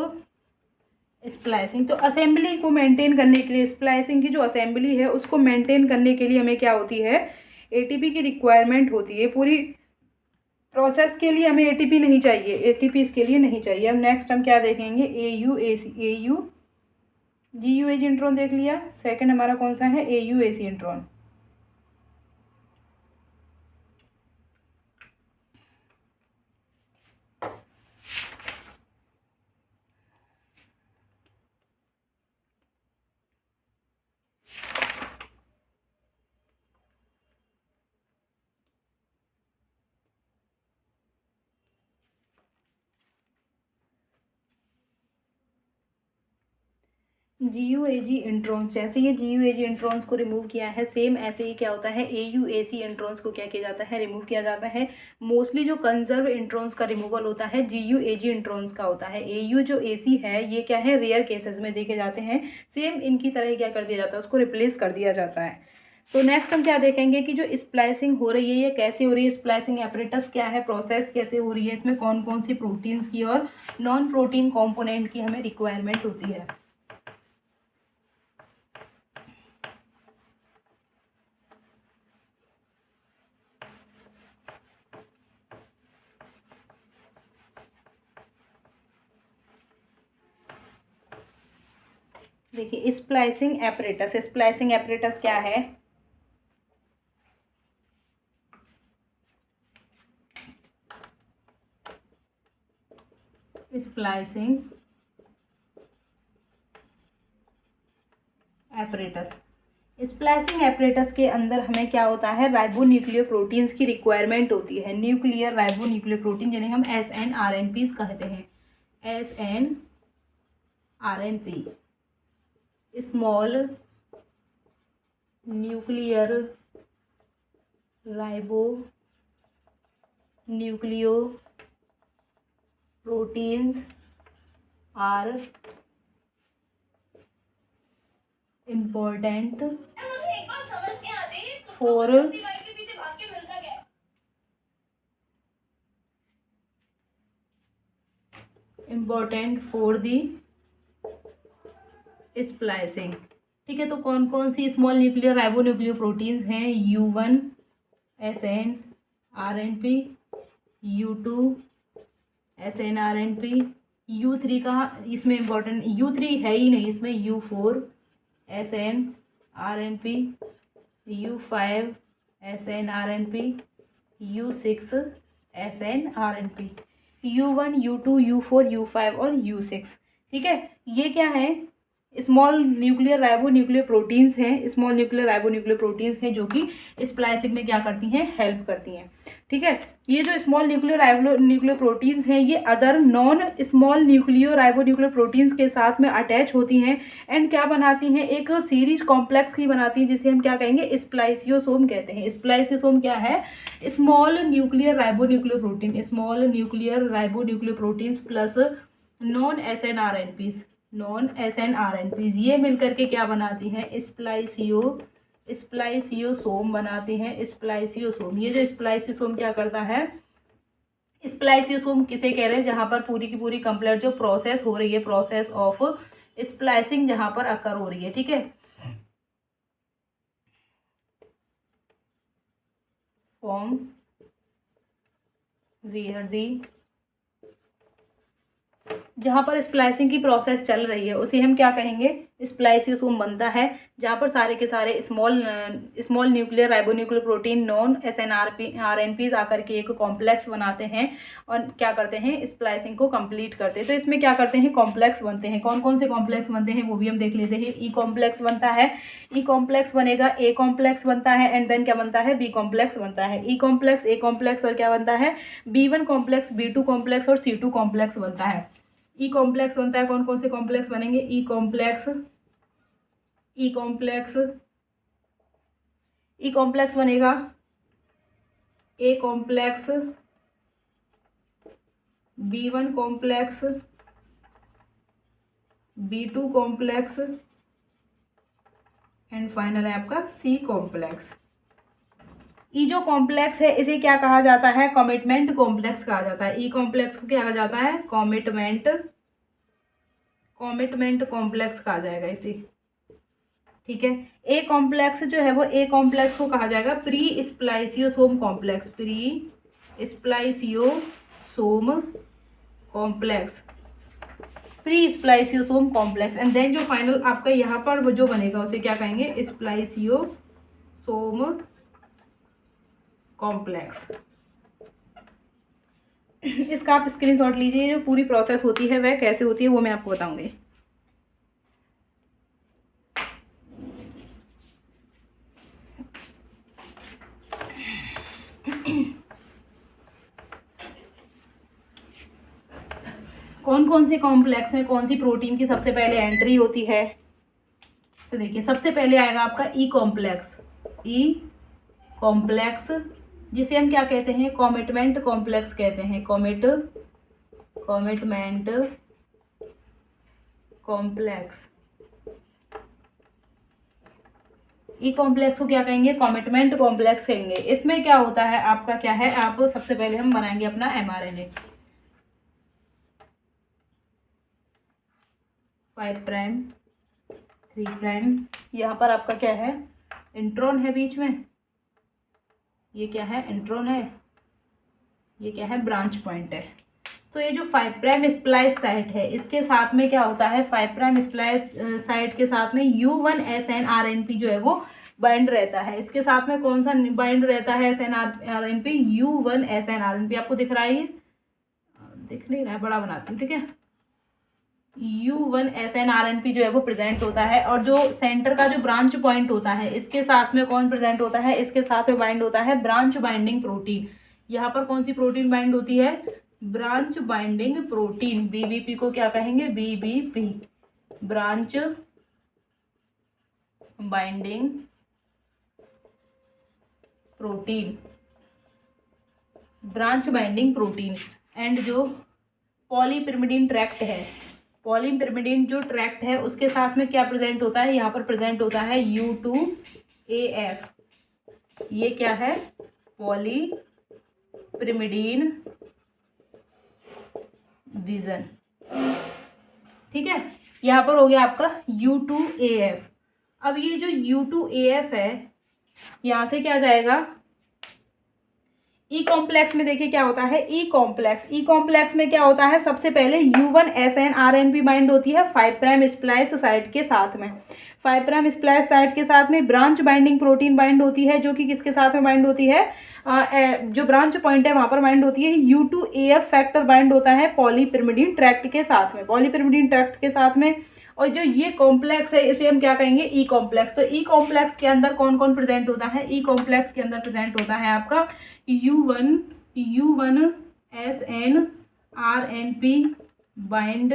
splicing. तो असेंबली को मेंटेन करने के लिए, स्प्लाइसिंग की जो असेंबली है उसको मेंटेन करने के लिए हमें क्या होती है, एटीपी की रिक्वायरमेंट होती है। पूरी प्रोसेस के लिए हमें एटीपी नहीं चाहिए, एटीपी इसके लिए नहीं चाहिए। अब नेक्स्ट हम क्या देखेंगे, GUAG इंट्रॉन देख लिया। सेकंड हमारा कौन सा है, AUAC इंट्रॉन। GUAG इंट्रॉन्स, जैसे ये GUAG इंट्रॉन्स को रिमूव किया है, सेम ऐसे ही क्या होता है, AUAC इंट्रॉन्स को क्या किया जाता है, रिमूव किया जाता है। मोस्टली जो कंजर्व इंट्रॉन्स का रिमूवल होता है GUAG इंट्रॉन्स का होता है। AU जो AC है ये क्या है, रेयर केसेस में देखे जाते हैं। सेम इनकी तरह ही क्या कर दिया जाता है, उसको रिप्लेस कर दिया जाता है। तो नेक्स्ट हम क्या देखेंगे कि जो स्प्लाइसिंग हो रही है ये कैसे हो रही है, स्प्लाइसिंग एपरेटस क्या है, प्रोसेस कैसे हो रही है, इसमें कौन कौन सी प्रोटीन्स की और नॉन प्रोटीन कॉम्पोनेंट की हमें रिक्वायरमेंट होती है। देखिए स्प्लाइसिंग एपरेटस, स्प्लाइसिंग एपरेटस क्या है, स्प्लाइसिंग एपरेटस। स्प्लाइसिंग एपरेटस के अंदर हमें क्या होता है, राइबोन्यूक्लियर प्रोटीन्स की रिक्वायरमेंट होती है। न्यूक्लियर राइबोन्यूक्लियर प्रोटीन जिन्हें हम SNRNPs कहते हैं, SNRNP, small nuclear ribonucleoproteins are important for the splicing. ठीक है, तो कौन कौन सी स्मॉल न्यूक्लियर राइबोन्यूक्लियर प्रोटीन्स हैं, U1 SNRNP, U2 SNRNP, U3 का इसमें इम्पोर्टेंट, U3 है ही नहीं इसमें, U4 SNRNP, U5 SNRNP, U6 SNRNP, U1 U2 U4 U5 और U6। ठीक है, ये क्या है, small nuclear ribonuclear proteins हैं, small nuclear ribonuclear proteins हैं जो कि स्प्लाइसिंग में क्या करती हैं, हेल्प करती हैं। ठीक है, ये जो small nuclear ribonuclear proteins हैं ये other non small nucleo ribo nuclear proteins के साथ में अटैच होती हैं एंड क्या बनाती हैं, एक सीरीज कॉम्प्लेक्स की बनाती हैं जिसे हम क्या कहेंगे, स्प्लाइसियोसोम कहते हैं। स्प्लाइसियोसोम क्या है, small nuclear ribo nuclear protein, small nuclear ribonuclear proteins plus non SNRNPs, non SNRNPs, ये मिलकर के क्या बनाती हैं, स्प्लाइसियोसोम बनाते हैं। स्प्लाइसियोसोम, ये जो स्प्लाइसियोसोम क्या करता है, स्प्लाइसियोसोम किसे कह रहे हैं, जहाँ पर पूरी की पूरी कंप्लीट जो प्रोसेस हो रही है, प्रोसेस ऑफ स्प्लाइसिंग जहाँ पर अकर हो रही है। ठीक है, फॉर्म वेयर दी, जहाँ पर स्प्लाइसिंग की प्रोसेस चल रही है उसे हम क्या कहेंगे, स्प्लाइसियोसोम बनता है, जहाँ पर सारे के सारे small nuclear ribonuclear protein non SNRNPs आकर के एक कॉम्प्लेक्स बनाते हैं और क्या करते हैं, स्प्लाइसिंग को कंप्लीट करते हैं। तो इसमें क्या करते हैं, कॉम्प्लेक्स बनते हैं। कौन कौन से कॉम्प्लेक्स बनते हैं वो भी हम देख लेते हैं। ई कॉम्प्लेक्स बनता है, ई कॉम्प्लेक्स बनेगा, ए कॉम्प्लेक्स बनता है एंड देन क्या बनता है, बी कॉम्प्लेक्स बनता है। ई कॉम्प्लेक्स, ए कॉम्प्लेक्स और क्या बनता है, B1 कॉम्प्लेक्स, B2 कॉम्प्लेक्स और C2 कॉम्प्लेक्स बनता है। ई कॉम्प्लेक्स बनता है, कौन कौन से कॉम्प्लेक्स बनेंगे, ई कॉम्प्लेक्स, ई कॉम्प्लेक्स, ई कॉम्प्लेक्स बनेगा, a complex, B1 complex, B2 complex and final है आपका सी कॉम्प्लेक्स। ई जो कॉम्प्लेक्स है इसे क्या कहा जाता है, कमिटमेंट कॉम्प्लेक्स कहा जाता है। ई कॉम्प्लेक्स को क्या कहा जाता है, कमिटमेंट कॉम्प्लेक्स कहा जाएगा इसे। ठीक है, ए कॉम्प्लेक्स जो है वो ए कॉम्प्लेक्स को कहा जाएगा pre spliceosome complex, pre spliceosome complex, pre spliceosome complex and then जो फाइनल आपका यहाँ पर जो बनेगा उसे क्या कहेंगे, स्प्लाइसियोसोम कॉम्प्लेक्स। इसका आप स्क्रीनशॉट लीजिए, जो पूरी प्रोसेस होती है वह कैसे होती है वो मैं आपको बताऊंगी। कौन कौन से कॉम्प्लेक्स में कौन सी प्रोटीन की सबसे पहले एंट्री होती है, तो देखिए सबसे पहले आएगा आपका ई कॉम्प्लेक्स, ई कॉम्प्लेक्स जिसे हम क्या कहते हैं, कमिटमेंट कॉम्प्लेक्स कहते हैं, कमिटमेंट कॉम्प्लेक्स। ई कॉम्प्लेक्स को क्या कहेंगे, कमिटमेंट कॉम्प्लेक्स कहेंगे। इसमें क्या होता है आपका, क्या है, आप सबसे पहले हम बनाएंगे अपना mRNA, 5' 3', यहाँ पर आपका क्या है, इंट्रॉन है बीच में, ये क्या है, इंट्रॉन है, ये क्या है, ब्रांच पॉइंट है। तो ये जो 5' स्प्लाइस साइट है इसके साथ में क्या होता है, 5' स्प्लाइस साइट के साथ में U1 SNRNP जो है वो बाइंड रहता है। इसके साथ में कौन सा बाइंड रहता है, SNRNP, U1 SNRNP। आपको दिख रहा है, ये दिख नहीं रहा है, बड़ा बनाती हूँ, ठीक है। U1 SNRNP जो है वो प्रेजेंट होता है और जो सेंटर का जो ब्रांच पॉइंट होता है इसके साथ में कौन प्रेजेंट होता है, इसके साथ में बाइंड होता है ब्रांच बाइंडिंग प्रोटीन। यहाँ पर कौन सी प्रोटीन बाइंड होती है, ब्रांच बाइंडिंग प्रोटीन, BBP को क्या कहेंगे, BBP, branch binding protein, branch binding protein. And जो पॉलीपिरिमिडीन ट्रैक्ट है, पॉलीपिरिमिडीन जो ट्रैक्ट है उसके साथ में क्या प्रेजेंट होता है, यहाँ पर प्रेजेंट होता है U2AF। ये क्या है, पॉलीपिरिमिडीन रीजन, ठीक है। यहाँ पर हो गया आपका U2AF। अब ये जो U2AF है यहाँ से क्या जाएगा, ई कॉम्प्लेक्स में देखिए क्या होता है, ई कॉम्प्लेक्स में क्या होता है, सबसे पहले U1SN-RNP बाइंड होती है 5 प्राइम स्प्लाइस साइट के साथ में, 5 प्राइम स्प्लाइस साइट के साथ में ब्रांच बाइंडिंग प्रोटीन बाइंड होती है, जो कि किसके साथ में बाइंड होती है, जो ब्रांच पॉइंट है वहां पर बाइंड होती है। U2AF फैक्टर बाइंड होता है पॉलीपिरिमिडीन ट्रैक्ट के साथ में, पॉलीपिरिमिडीन ट्रैक्ट के साथ में। और जो ये कॉम्प्लेक्स है इसे हम क्या कहेंगे, ई कॉम्प्लेक्स। तो ई कॉम्प्लेक्स के अंदर कौन कौन प्रेजेंट होता है, ई कॉम्प्लेक्स के अंदर प्रेजेंट होता है आपका U1SN-RNP bind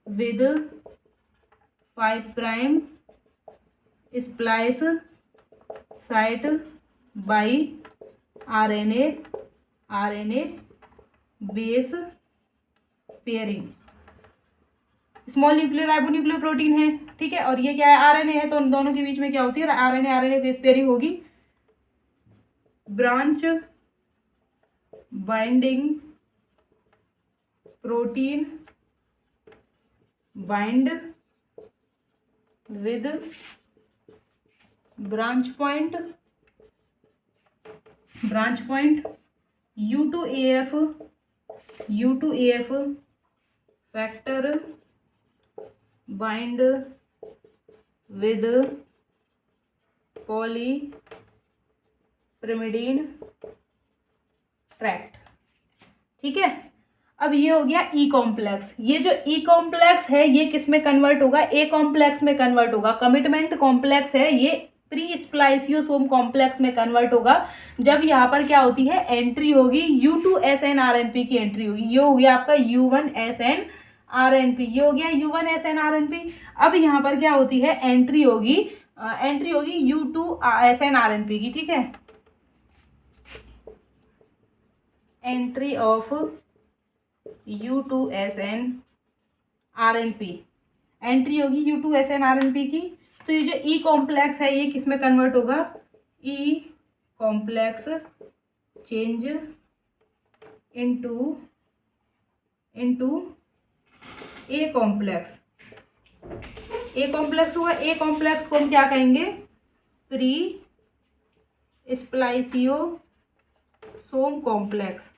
with 5 prime splice site by RNA base pairing. Small nuclear ribonuclear protein है, ठीक है, और ये क्या है, आरएनए है, तो उन दोनों के बीच में क्या होती है, आरएनए बेस पेयरिंग होगी। Branch binding protein bind with branch point U2AF factor bind with polypyrimidine tract, ठीक है। अब ये हो गया ई कॉम्प्लेक्स। ये जो ई कॉम्प्लेक्स है ये किस में कन्वर्ट होगा, ए कॉम्प्लेक्स में कन्वर्ट होगा। कमिटमेंट कॉम्प्लेक्स है ये प्री स्प्लाइसियोसोम कॉम्प्लेक्स में कन्वर्ट होगा जब यहाँ पर क्या होती है, एंट्री होगी U2SN-RNP की एंट्री होगी। ये हो गया आपका U1SN-RNP, ये हो गया U1SN-RNP। अब यहाँ पर क्या होती है, एंट्री होगी U2SN-RNP की, ठीक है। एंट्री ऑफ U2SN-RNP, एंट्री होगी U2SN-RNP की। तो ये जो ई कॉम्प्लेक्स है ये किस में कन्वर्ट होगा, E complex change into A complex. A complex होगा, ए कॉम्प्लेक्स को हम क्या कहेंगे, प्री स्प्लाइसियोसोम कॉम्प्लेक्स।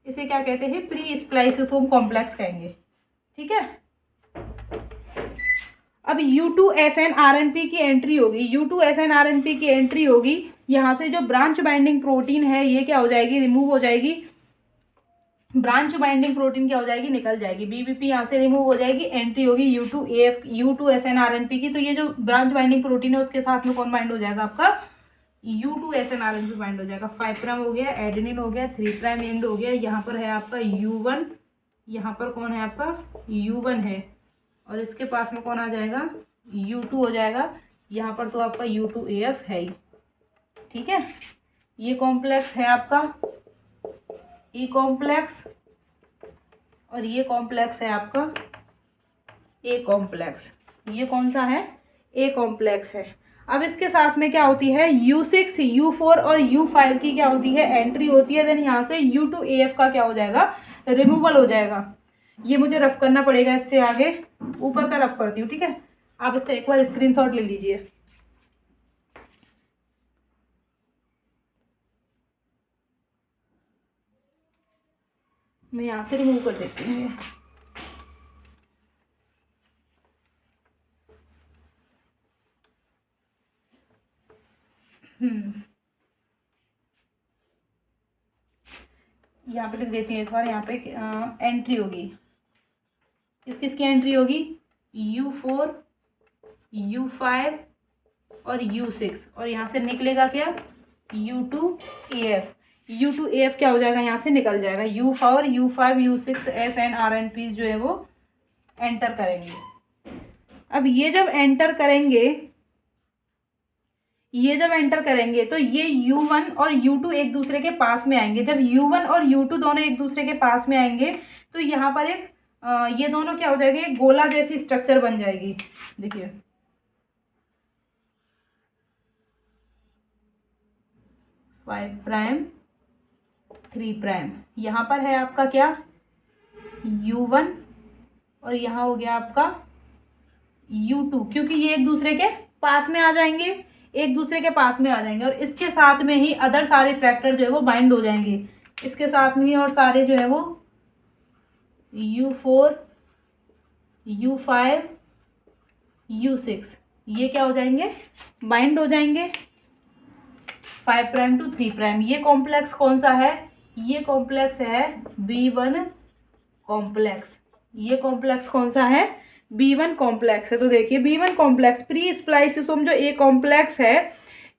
इसे क्या कहते हैं, प्री स्प्लाइसियोसोम कॉम्प्लेक्स कहेंगे, ठीक है। अब U2SN-RNP की एंट्री होगी, U2SN-RNP की एंट्री होगी, यहाँ से जो ब्रांच बाइंडिंग प्रोटीन है ये क्या हो जाएगी, रिमूव हो जाएगी। ब्रांच बाइंडिंग प्रोटीन क्या हो जाएगी, निकल जाएगी, BBP यहाँ से रिमूव हो जाएगी। एंट्री होगी U2SN-RNP की। तो ये जो ब्रांच बाइंडिंग प्रोटीन है उसके साथ में कौन बाइंड हो जाएगा, आपका U2SN-RNP बाइंड हो जाएगा। 5 प्राइम हो गया, एडेनिन हो गया, 3 प्राइम एंड हो गया। यहाँ पर है आपका U1, यहाँ पर कौन है आपका U1 है, और इसके पास में कौन आ जाएगा, U2 हो जाएगा। यहाँ पर तो आपका U2AF है ही, ठीक है। ये कॉम्प्लेक्स है आपका ई कॉम्प्लेक्स, और ये कॉम्प्लेक्स है आपका ए कॉम्प्लेक्स। ये कौन सा है, ए कॉम्प्लेक्स है। अब इसके साथ में क्या होती है, U6, U4 और U5 की क्या होती है, एंट्री होती है। देन यहाँ से U2AF का क्या हो जाएगा, रिमूवल हो जाएगा। ये मुझे रफ करना पड़ेगा, इससे आगे ऊपर का रफ करती हूँ, ठीक है। आप इसका एक बार स्क्रीनशॉट ले लीजिए। मैं यहाँ से रिमूव कर देती हूँ ये। यहाँ पे लिख देती हूँ एक बार। यहाँ पे एंट्री होगी, किसकी एंट्री होगी, U4, U5 और U6, और यहाँ से निकलेगा क्या, U2AF। U2AF क्या हो जाएगा, यहाँ से निकल जाएगा। U4, U5, U6 SN-RNP जो है वो एंटर करेंगे। अब ये जब एंटर करेंगे तो ये U1 और U2 एक दूसरे के पास में आएंगे। जब U1 और U2 दोनों एक दूसरे के पास में आएंगे तो यहाँ पर एक ये दोनों क्या हो जाएंगे, एक गोला जैसी स्ट्रक्चर बन जाएगी। देखिए 5 प्राइम 3 प्राइम, यहाँ पर है आपका क्या, U1, और यहाँ हो गया आपका U2, क्योंकि ये एक दूसरे के पास में आ जाएंगे। एक दूसरे के पास में आ जाएंगे और इसके साथ में ही अदर सारे फैक्टर जो है वो बाइंड हो जाएंगे, इसके साथ में ही और सारे जो है वो U4 U5 U6 ये क्या हो जाएंगे, बाइंड हो जाएंगे 5 प्राइम टू 3 प्राइम। ये कॉम्प्लेक्स कौन सा है, ये कॉम्प्लेक्स है B1 कॉम्प्लेक्स। ये कॉम्प्लेक्स कौन सा है, B1 कॉम्प्लेक्स है। तो देखिए B1 कॉम्प्लेक्स प्री स्प्लाइसियोसोम जो ए कॉम्प्लेक्स है,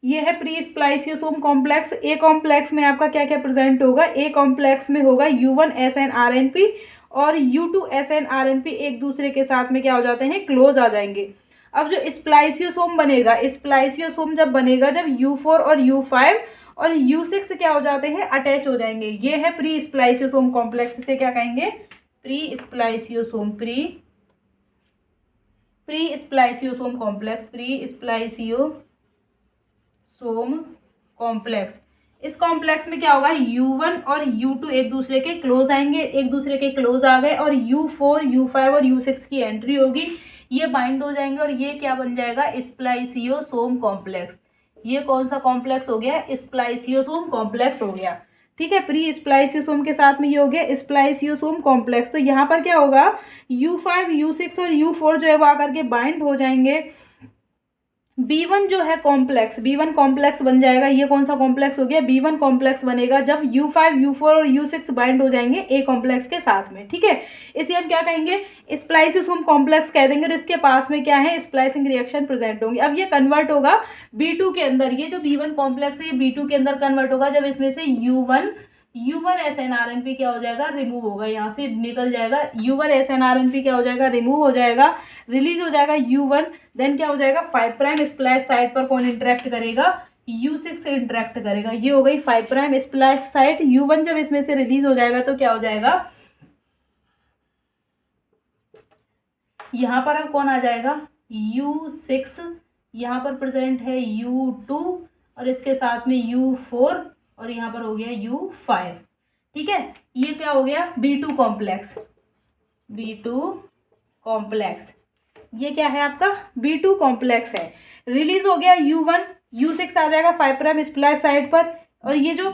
ये है pre spliceosome complex. A complex में आपका क्या क्या प्रेजेंट होगा, ए कॉम्प्लेक्स में होगा U1 SNRNP और U2 SNRNP एक दूसरे के साथ में क्या हो जाते हैं, क्लोज आ जाएंगे। अब जो स्प्लाइसियोसोम बनेगा, स्प्लाइसियोसोम जब बनेगा जब U4 और U5 और U6 क्या हो जाते हैं, अटैच हो जाएंगे। ये है प्री स्प्लाइसियोसोम कॉम्प्लेक्स। इसे क्या कहेंगे, pre spliceosome, pre spliceosome complex, pre spliceosome complex. इस कॉम्प्लेक्स में क्या होगा, U1 और U2 एक दूसरे के क्लोज आएंगे, एक दूसरे के क्लोज आ गए और U4 U5 और U6 की एंट्री होगी, ये बाइंड हो जाएंगे और ये क्या बन जाएगा, स्प्लाइसियोसोम कॉम्प्लेक्स। ये कौन सा कॉम्प्लेक्स हो गया, स्प्लाइसियोसोम कॉम्प्लेक्स हो गया। ठीक है, प्री स्प्लाइसियोसोम के साथ में ये हो गया स्प्लाइसियोसोम कॉम्प्लेक्स। तो यहाँ पर क्या होगा, U5 U6 और U4 जो है वो आकर के बाइंड हो जाएंगे। B1 जो है कॉम्प्लेक्स, B1 कॉम्प्लेक्स बन जाएगा। ये कौन सा कॉम्प्लेक्स हो गया, B1 कॉम्प्लेक्स बनेगा जब U5 U4 और U6 बाइंड हो जाएंगे ए कॉम्प्लेक्स के साथ में। ठीक है, इसे हम क्या कहेंगे, स्प्लाइसियोसोम कॉम्प्लेक्स कह देंगे और इसके पास में क्या है, स्प्लाइसिंग रिएक्शन प्रेजेंट होंगी। अब ये कन्वर्ट होगा B2 के अंदर। ये जो B1 कॉम्प्लेक्स है ये B2 के अंदर कन्वर्ट होगा जब इसमें से U1 SNRNP क्या हो जाएगा, रिमूव होगा, यहाँ से निकल जाएगा। U1 SNRNP क्या हो जाएगा, रिमूव हो जाएगा, रिलीज हो जाएगा U1। देन क्या हो जाएगा, 5 प्राइम स्प्लैश साइट पर कौन इंटरेक्ट करेगा, U6 से इंटरेक्ट करेगा। ये हो गई 5 प्राइम स्प्लैश साइट। U1 जब इसमें से रिलीज हो जाएगा तो क्या हो जाएगा, यहाँ पर अब कौन आ जाएगा, U6। यहाँ पर प्रेजेंट है U2 और इसके साथ में U4 और यहाँ पर हो गया U5। ठीक है, ये क्या हो गया, B2 कॉम्प्लेक्स, B2 कॉम्प्लेक्स। ये क्या है आपका, B2 कॉम्प्लेक्स है। रिलीज हो गया U1, U6 आ जाएगा 5 प्राइम स्प्लैश साइड पर। और ये जो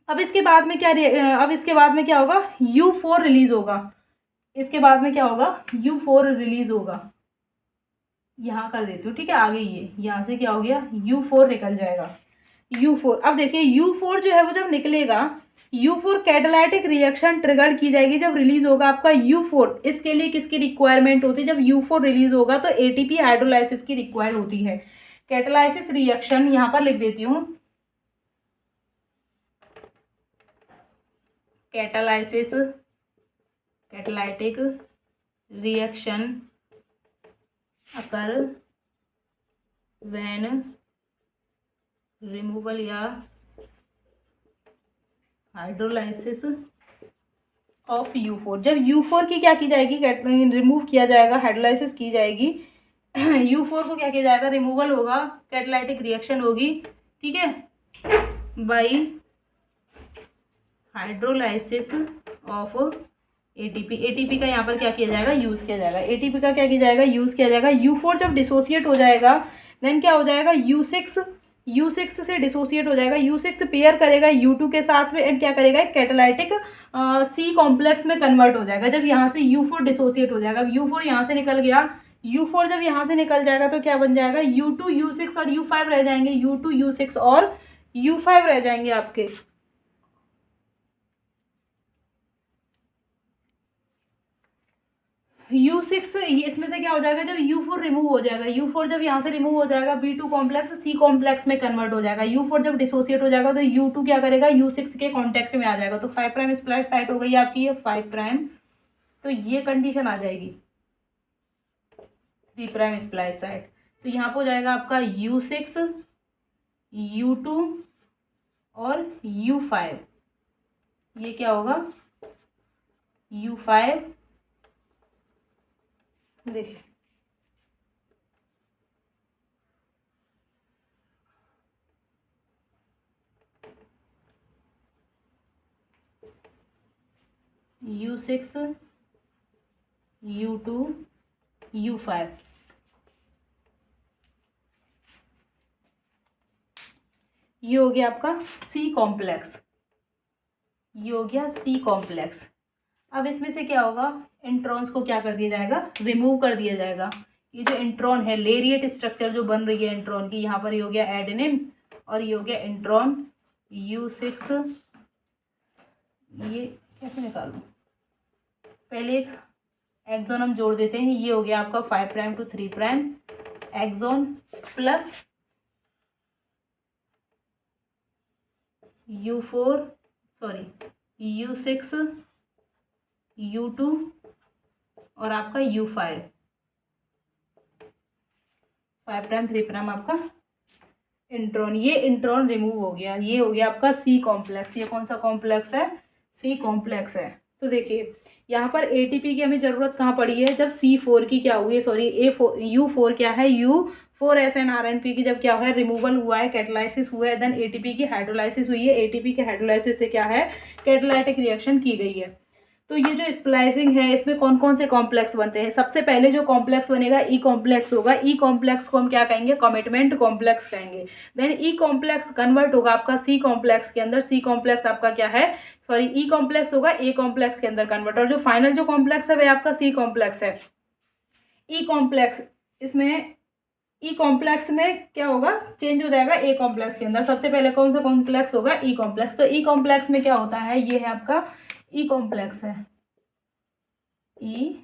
अब इसके बाद में क्या अब इसके बाद में क्या होगा, U4 रिलीज होगा। इसके बाद में क्या होगा, U4 रिलीज होगा। यहाँ कर देती हूँ, ठीक है, आगे ये यहाँ से क्या हो गया, U4 निकल जाएगा। U4, अब देखिए U4 जो है वो जब निकलेगा, U4 कैटालाइटिक रिएक्शन ट्रिगर की जाएगी जब रिलीज होगा आपका U4। इसके लिए किसकी रिक्वायरमेंट होती है, जब U4 रिलीज होगा तो ATP हाइड्रोलाइसिस की रिक्वायर होती है। कैटालाइसिस रिएक्शन यहाँ पर लिख देती हूँ, catalysis, catalytic reaction occur when removal या हाइड्रोलाइसिस ऑफ U4। जब U4 की क्या की जाएगी, रिमूव किया जाएगा, हाइड्रोलाइसिस की जाएगी। U4 को क्या किया जाएगा, रिमूवल होगा, कैटालाइटिक रिएक्शन होगी। ठीक है, बाई हाइड्रोलाइसिस ऑफ ATP का यहाँ पर क्या किया जाएगा, यूज़ किया जाएगा। ATP का क्या किया जाएगा, यूज़ किया जाएगा। U4 जब डिसोसिएट हो जाएगा देन क्या हो जाएगा, U6 से डिसोसिएट हो जाएगा। U6 पेयर करेगा U2 के साथ में एंड क्या करेगा, कैटालाइटिक C कॉम्प्लेक्स में कन्वर्ट हो जाएगा जब यहाँ से U4 डिसोसिएट हो जाएगा। अब U4 यहाँ से निकल गया, U4 जब यहाँ से निकल जाएगा तो क्या बन जाएगा, U2 U6 और U5 रह जाएंगे, U2 U6 और U5 रह जाएंगे आपके। U6 इसमें से क्या हो जाएगा, जब U4 रिमूव हो जाएगा, U4 जब यहाँ से रिमूव हो जाएगा B2 कॉम्प्लेक्स C कॉम्प्लेक्स में कन्वर्ट हो जाएगा। U4 जब डिसोसिएट हो जाएगा तो U2 क्या करेगा, U6 के कांटेक्ट में आ जाएगा। तो 5 प्राइम स्प्लैश साइट हो गई आपकी ये 5 प्राइम। तो ये कंडीशन आ जाएगी 3 प्राइम स्प्लैश साइट। तो यहाँ पर हो जाएगा आपका U6 U2 और U5। ये क्या होगा, U5 देखिए U6 U2 U5। ये हो गया आपका सी कॉम्प्लेक्स, ये हो गया सी कॉम्प्लेक्स। अब इसमें से क्या होगा, इंट्रॉन्स को क्या कर दिया जाएगा, रिमूव कर दिया जाएगा। ये जो इंट्रॉन है, लेरिएट स्ट्रक्चर जो बन रही है इंट्रॉन की, यहाँ पर ये हो गया एडेनिन और ये हो गया इंट्रॉन U6। ये कैसे निकालूं, पहले एक एक्सोन हम जोड़ देते हैं। ये हो गया आपका 5 prime to 3 prime exon plus U4 sorry U6 U2 और आपका U5, 5 प्राइम 3 प्राइम आपका इंट्रॉन। ये इंट्रॉन रिमूव हो गया, ये हो गया आपका सी कॉम्प्लेक्स। ये कौन सा कॉम्प्लेक्स है, सी कॉम्प्लेक्स है। तो देखिए यहाँ पर एटीपी की हमें ज़रूरत कहाँ पड़ी है, जब C4 की क्या हुई है, सॉरी U4 क्या है, U4SNRNP की जब क्या हुआ है, रिमूवल हुआ है, कैटालाइसिस हुआ है, देन एटीपी की हाइड्रोलाइसिस हुई है। एटीपी के हाइड्रोलाइसिस से क्या है, कैटालाइटिक रिएक्शन की गई है। तो ये जो स्प्लाइसिंग है, इसमें कौन कौन से कॉम्प्लेक्स बनते हैं। सबसे पहले जो कॉम्प्लेक्स बनेगा ई कॉम्प्लेक्स होगा। ई कॉम्प्लेक्स को हम क्या कहेंगे, कमिटमेंट कॉम्प्लेक्स कहेंगे। देन ई कॉम्प्लेक्स कन्वर्ट होगा आपका सी कॉम्प्लेक्स के अंदर। सी कॉम्प्लेक्स आपका क्या है, सॉरी ई कॉम्प्लेक्स होगा ए कॉम्प्लेक्स के अंदर कन्वर्ट, और जो फाइनल जो कॉम्प्लेक्स है वह आपका सी कॉम्प्लेक्स है। ई कॉम्प्लेक्स, इसमें ई कॉम्प्लेक्स में क्या होगा, चेंज हो जाएगा ए कॉम्प्लेक्स के अंदर। सबसे पहले कौन सा कॉम्प्लेक्स होगा, ई कॉम्प्लेक्स। तो ई कॉम्प्लेक्स में क्या होता है, ये है आपका ई कॉम्प्लेक्स है, ई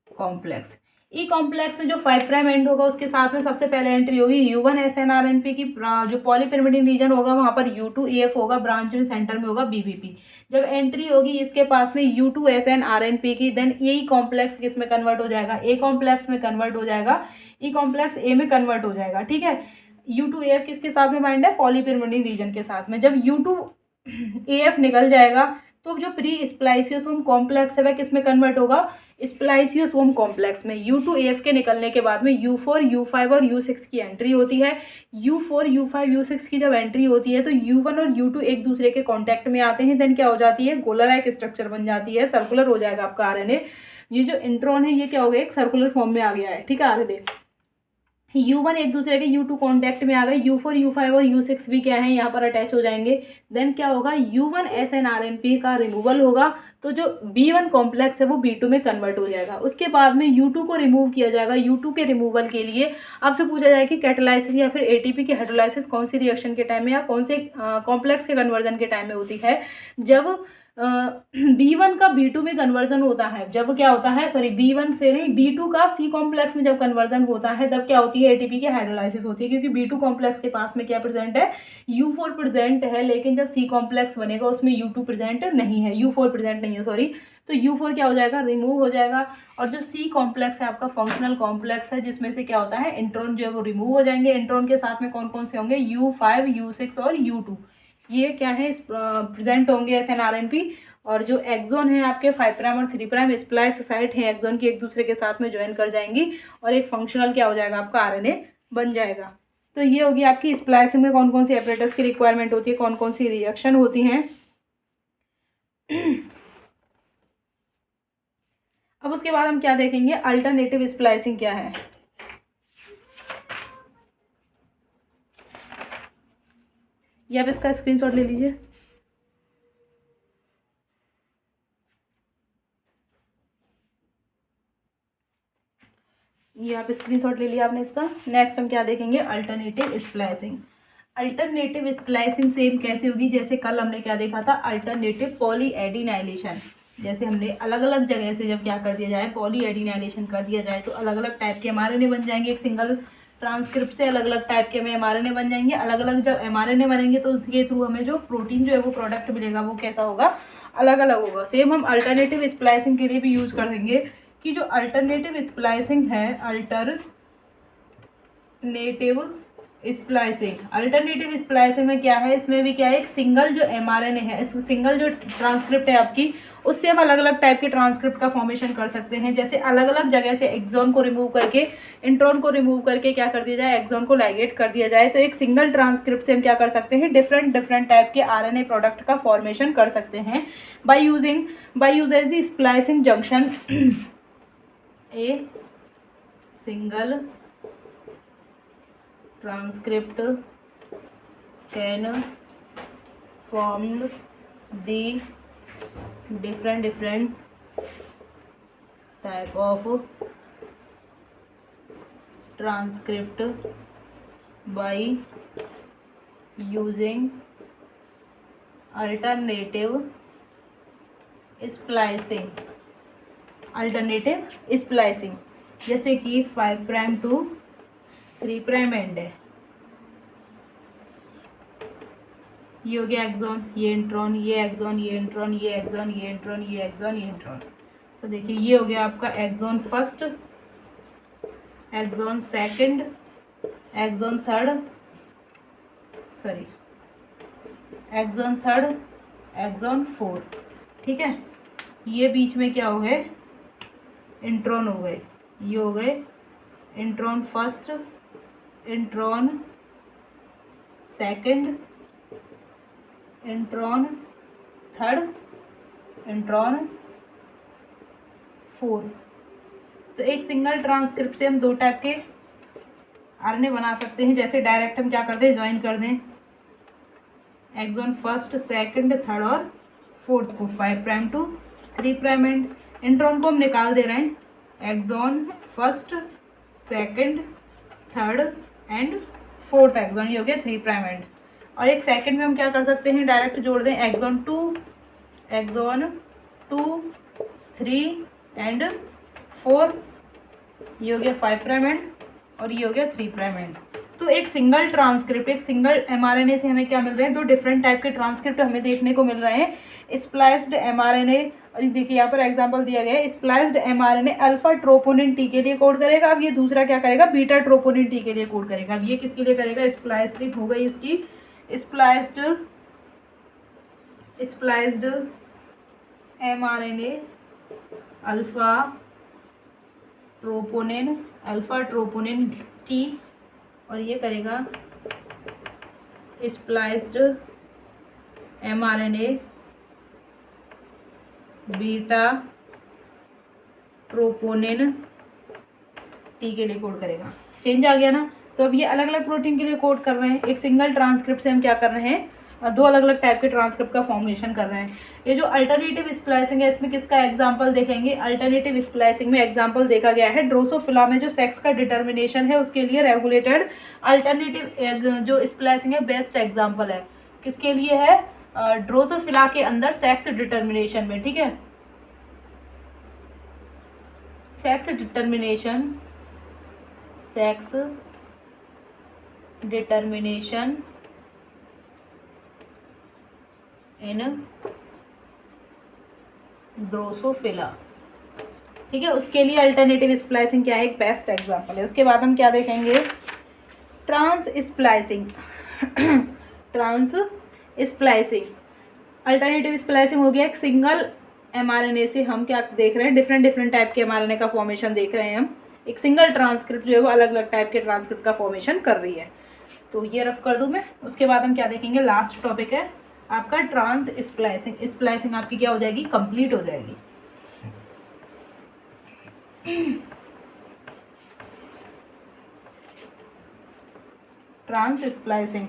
कॉम्प्लेक्स। ई कॉम्प्लेक्स में जो 5 प्राइम एंड होगा उसके साथ में सबसे पहले एंट्री होगी U1SNRNP की। जो पॉलीपिरिमिडिन रीजन होगा वहां पर U2AF होगा, ब्रांच में सेंटर में होगा BBP। जब एंट्री होगी इसके पास में U2SNRNP की, देन ई कॉम्प्लेक्स किस में कन्वर्ट हो जाएगा, ए कॉम्प्लेक्स में कन्वर्ट हो जाएगा, ई कॉम्प्लेक्स ए में कन्वर्ट हो जाएगा। ठीक है, U2AF किसके साथ में बाइंड है, पॉलीपिरिमिडिन रीजन के साथ में। जब U2AF निकल जाएगा तो जो प्री स्प्लाइसियोसोम कॉम्प्लेक्स है वह किस में कन्वर्ट होगा, स्प्लाइसियोसोम कॉम्प्लेक्स में। U2AF के निकलने के बाद में U4 U5 और U6 की एंट्री होती है। U4 U5 U6 की जब एंट्री होती है तो U1 और U2 एक दूसरे के कांटेक्ट में आते हैं, देन क्या हो जाती है, गोला लाइक स्ट्रक्चर बन जाती है, सर्कुलर हो जाएगा आपका आरएनए। ये जो इंट्रॉन है ये क्या हो गया, एक सर्कुलर फॉर्म में आ गया है। ठीक है, आरएनए U1 एक दूसरे के U2 कॉन्टैक्ट में आ गए, U4 U5 और U6 भी क्या है, यहाँ पर अटैच हो जाएंगे। देन क्या होगा, U1SNRNP का रिमूवल होगा, तो जो B1 कॉम्प्लेक्स है वो B2 में कन्वर्ट हो जाएगा। उसके बाद में U2 को रिमूव किया जाएगा। U2 के रिमूवल के लिए आपसे पूछा जाए कि कैटालाइसिस या फिर एटीपी की हाइड्रोलाइसिस कौन सी रिएक्शन के टाइम में या कौन से कॉम्प्लेक्स के कन्वर्जन के टाइम में होती है, जब B1 का B2 में कन्वर्जन होता है। जब क्या होता है, सॉरी B1 से नहीं, B2 का C कॉम्प्लेक्स में जब कन्वर्जन होता है तब क्या होती है, एटीपी की हाइड्रोलाइसिस होती है। क्योंकि B2 कॉम्प्लेक्स के पास में क्या प्रेजेंट है, U4 प्रेजेंट है, लेकिन जब C कॉम्प्लेक्स बनेगा उसमें U2 प्रेजेंट नहीं है, U4 प्रेजेंट नहीं है, सॉरी। तो U4 क्या हो जाएगा, रिमूव हो जाएगा। और जो C कॉम्प्लेक्स है आपका फंक्शनल कॉम्प्लेक्स है, जिसमें से क्या होता है, इंट्रॉन जो है वो रिमूव हो जाएंगे। इंट्रॉन के साथ में कौन कौन से होंगे, U5 U6 और U2, ये क्या है, प्रेजेंट होंगे SNRNP। और जो एक्सोन है आपके 5 प्राइम और 3 प्राइम स्प्लाइस साइट है एक्सोन की, एक दूसरे के साथ में ज्वाइन कर जाएंगी और एक फंक्शनल क्या हो जाएगा, आपका आरएनए बन जाएगा। तो ये होगी आपकी स्प्लाइसिंग में कौन कौन सी एपरेटस की रिक्वायरमेंट होती है, कौन कौन सी रिएक्शन होती हैं। अब उसके बाद हम क्या देखेंगे, अल्टरनेटिव स्प्लाइसिंग क्या है। ये आप इसका स्क्रीनशॉट ले लीजिए। ये आप स्क्रीनशॉट ले लिया आपने इसका। नेक्स्ट हम क्या देखेंगे, alternative splicing. Alternative splicing same कैसे होगी, जैसे कल हमने क्या देखा था, अल्टरनेटिव पॉलीएडिनाइलेशन। जैसे हमने अलग अलग जगह से जब क्या कर दिया जाए, पॉलीएडिनाइलेशन कर दिया जाए, तो अलग अलग टाइप के एमआरएनए बन जाएंगे। एक सिंगल ट्रांसक्रिप्ट से अलग अलग टाइप के हमें एमआरएनए बन जाएंगे। अलग अलग जब एमआरएनए बनेंगे तो उसके थ्रू हमें जो प्रोटीन जो है वो प्रोडक्ट मिलेगा वो कैसा होगा, अलग अलग होगा। सेम हम अल्टरनेटिव स्प्लाइसिंग के लिए भी यूज कर देंगे कि जो अल्टरनेटिव स्प्लाइसिंग है, अल्टरनेटिव स्प्लाइसिंग में क्या है, इसमें भी क्या है, एक सिंगल जो एमआरएनए है, इस सिंगल जो ट्रांसक्रिप्ट है आपकी, उससे हम अलग अलग टाइप के ट्रांसक्रिप्ट का फॉर्मेशन कर सकते हैं। जैसे अलग अलग जगह से एक्सोन को रिमूव करके, इंट्रॉन को रिमूव करके क्या कर दिया जाए, एक्सोन को लाइगेट कर दिया जाए, तो एक सिंगल ट्रांसक्रिप्ट से हम क्या कर सकते हैं, डिफरेंट डिफरेंट टाइप के आरएनए प्रोडक्ट का फॉर्मेशन कर सकते हैं by uses the splicing junction a single transcript can form the different type of transcript by using alternative splicing, जैसे कि 5 प्राइम टू 3 प्राइम एंड है, ये हो गया एक्सॉन, ये इंट्रॉन, ये एक्सॉन, ये इंट्रॉन, ये एक्सॉन, ये इंट्रॉन, ये एक्सॉन, ये इंट्रॉन। तो देखिए ये हो गया आपका exon first, exon second, exon third, exon fourth. ठीक है, ये बीच में क्या हो गए, इंट्रॉन हो गए, ये हो गए intron first, intron second, intron third, intron fourth. तो एक सिंगल ट्रांसक्रिप्ट से हम 2 टाइप के आरएनए बना सकते हैं। जैसे डायरेक्ट हम क्या कर दें, ज्वाइन कर दें एक्सॉन फर्स्ट, सेकंड, थर्ड और फोर्थ को 5 prime to 3 prime end. Intron को हम निकाल दे रहे हैं, exon first, second, third and fourth exon, ये हो गया 3 प्राइम एंड। और एक सेकंड में हम क्या कर सकते हैं, डायरेक्ट जोड़ दें एक्सॉन 2, 3 एंड 4, ये हो गया 5 प्राइम एंड और ये हो गया 3 प्राइम एंड। तो एक सिंगल ट्रांसक्रिप्ट, एक सिंगल एमआरएनए से हमें क्या मिल रहे हैं, 2 डिफरेंट टाइप के ट्रांसक्रिप्ट हमें देखने को मिल रहे हैं। स्प्लाइस्ड एमआरएनए, और देखिए यहाँ पर एग्जांपल दिया गया है, स्प्लाइस्ड एमआरएनए अल्फा ट्रोपोनिन टी के लिए कोड करेगा, अब ये दूसरा क्या करेगा, बीटा ट्रोपोनिन टी के लिए कोड करेगा। अब ये किसके लिए करेगा, स्प्लाइस्ड हो गई इसकी, स्प्लाइस्ड एमआरएनए अल्फा ट्रोपोनिन टी, और ये करेगा स्प्लाइस्ड एमआरएनए बीटा ट्रोपोनिन टी के लिए कोड करेगा। चेंज आ गया ना। तो अब ये अलग अलग प्रोटीन के लिए कोड कर रहे हैं। एक सिंगल ट्रांसक्रिप्ट से हम क्या कर रहे हैं, 2 अलग अलग टाइप के ट्रांसक्रिप्ट का फॉर्मेशन कर रहे हैं। ये जो अल्टरनेटिव स्प्लाइसिंग है, इसमें किसका एग्जांपल देखेंगे, अल्टरनेटिव स्प्लाइसिंग में एग्जांपल देखा गया है ड्रोसोफिला में जो सेक्स का डिटर्मिनेशन है उसके लिए रेगुलेटेड अल्टरनेटिव जो स्प्लाइसिंग है बेस्ट एग्जाम्पल है। किसके लिए है, ड्रोसोफिला के अंदर सेक्स डिटर्मिनेशन में। ठीक है, सेक्स डिटर्मिनेशन इन ड्रोसोफिला। ठीक है, उसके लिए अल्टरनेटिव स्प्लाइसिंग क्या है, एक बेस्ट एग्जांपल है। उसके बाद हम क्या देखेंगे, ट्रांस स्प्लाइसिंग। अल्टरनेटिव स्प्लाइसिंग हो गया एक सिंगल एमआरएनए से हम क्या देख रहे हैं, डिफरेंट टाइप के एमआरएनए का फॉर्मेशन देख रहे हैं हम। एक सिंगल ट्रांसक्रिप्ट जो है वो अलग अलग टाइप के ट्रांसक्रिप्ट का फॉर्मेशन कर रही है। तो ये रफ कर दूं मैं। उसके बाद हम क्या देखेंगे, लास्ट टॉपिक है आपका ट्रांस स्प्लाइसिंग आपकी क्या हो जाएगी, कंप्लीट हो जाएगी। ट्रांस स्प्लाइसिंग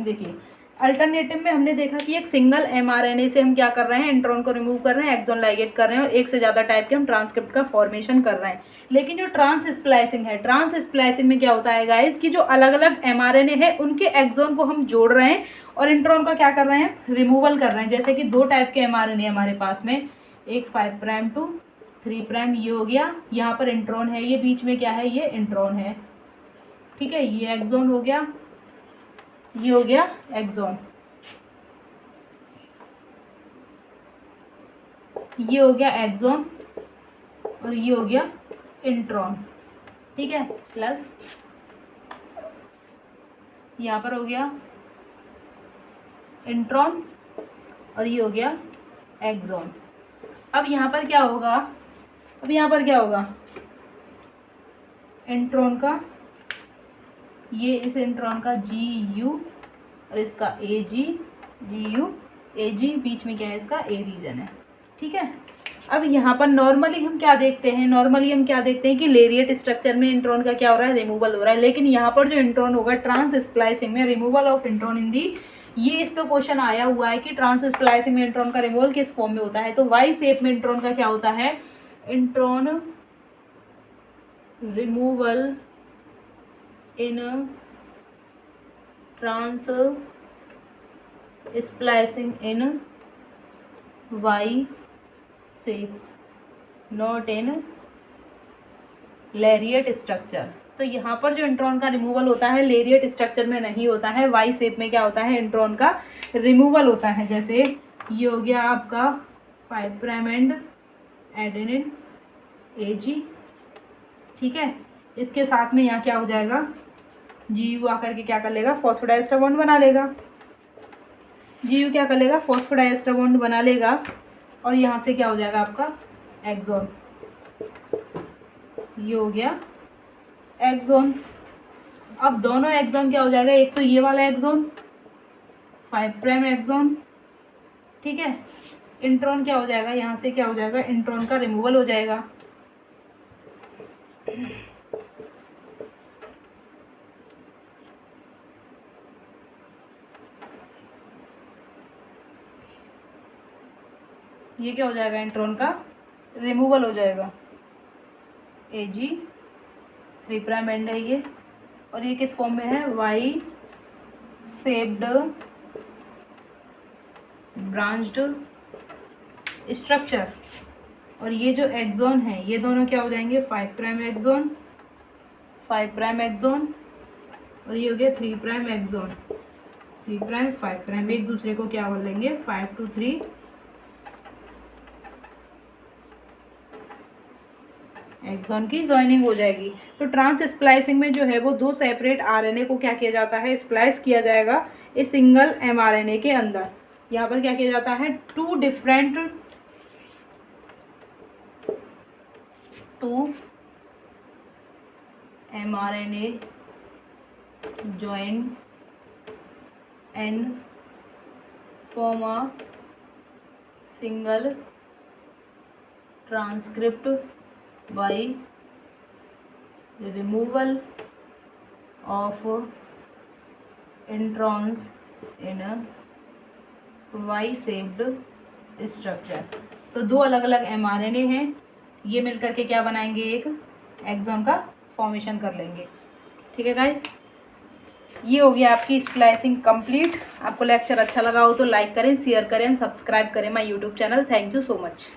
देखिए, अल्टरनेटिव में हमने देखा कि एक सिंगल एमआरएनए से हम क्या कर रहे हैं, इंट्रॉन को रिमूव कर रहे हैं, एक्सॉन लाइगेट कर रहे हैं और एक से ज़्यादा टाइप के हम ट्रांसक्रिप्ट का फॉर्मेशन कर रहे हैं। लेकिन जो ट्रांस स्प्लाइसिंग है, ट्रांस स्प्लाइसिंग में क्या होता है गाइस, कि जो अलग अलग एमआरएनए है उनके एक्सॉन को हम जोड़ रहे हैं और इंट्रॉन का क्या कर रहे हैं, रिमूवल कर रहे हैं। जैसे कि 2 टाइप के एमआरएनए हमारे पास में, एक 5 प्राइम टू 3 प्राइम, ये हो गया, यहाँ पर इंट्रॉन है, ये बीच में क्या है, ये इंट्रॉन है। ठीक है, ये एक्सॉन हो गया, ये हो गया एक्सॉन, ये हो गया एक्सॉन और ये हो गया इंट्रॉन। ठीक है, प्लस यहाँ पर हो गया इंट्रॉन और ये हो गया एक्सॉन। अब यहाँ पर क्या होगा, इंट्रॉन का, ये इस इंट्रॉन का GU और इसका AG, GU AG, बीच में क्या है इसका A रीजन है। ठीक है, अब यहाँ पर नॉर्मली हम क्या देखते हैं कि लेरिएट स्ट्रक्चर में इंट्रॉन का क्या हो रहा है, रिमूवल हो रहा है। लेकिन यहाँ पर जो इंट्रॉन होगा ट्रांस स्प्लाइसिंग में, रिमूवल ऑफ इंट्रॉन इन दी, ये इस पे क्वेश्चन आया हुआ है कि ट्रांस स्प्लाइसिंग में इंट्रॉन का रिमूवल किस फॉर्म में होता है। तो वाई शेप में इंट्रॉन का क्या होता है, intron removal in trans splicing in Y shape, not in lariat structure. तो यहाँ पर जो इंट्रॉन का रिमूवल होता है लेरिएट स्ट्रक्चर में नहीं होता है, वाई शेप में क्या होता है, इंट्रॉन का रिमूवल होता है। जैसे ये हो गया आपका 5' एंड एडेनिन AG, ठीक है। इसके साथ में यहाँ क्या हो जाएगा, GU आकर के क्या कर लेगा, फॉस्फोडाइएस्टर बॉन्ड बना लेगा। GU क्या कर लेगा, फॉस्फोडाइएस्टर बॉन्ड बना लेगा और यहाँ से क्या हो जाएगा आपका एक्सॉन, ये हो गया एक्सॉन। अब दोनों एक्सॉन क्या हो जाएगा, एक तो ये वाला एक्सॉन 5' एक्सॉन, ठीक है। इंट्रॉन क्या हो जाएगा, यहाँ से क्या हो जाएगा, इंट्रॉन का रिमूवल हो जाएगा। ये क्या हो जाएगा, इंट्रॉन का रिमूवल हो जाएगा। AG 3' एंड है ये, और ये किस फॉर्म में है, वाई शेप्ड ब्रांच्ड स्ट्रक्चर। और ये जो एक्सॉन है ये दोनों क्या हो जाएंगे, 5' एक्सॉन, 5' एक्सॉन, और ये हो गया 3' एक्सॉन, 3' 5', एक दूसरे को क्या बोल लेंगे, 5 to 3 एक्सॉन की जॉइनिंग हो जाएगी। तो ट्रांस स्प्लाइसिंग में जो है वो 2 सेपरेट RNA को क्या किया जाता है, स्प्लाइस किया जाएगा इस सिंगल mRNA के अंदर। यहाँ पर क्या किया जाता है, 2 different mRNA join and form a single transcript by removal of introns in a Y-shaped structure। तो 2 अलग अलग mRNA हैं, ये मिलकर के क्या बनाएंगे, एक एक्सॉन का फॉर्मेशन कर लेंगे। ठीक है गाइस, ये हो गया आपकी स्प्लाइसिंग कंप्लीट। आपको लेक्चर अच्छा लगा हो तो लाइक करें, शेयर करें, सब्सक्राइब करें my YouTube channel. Thank you so much.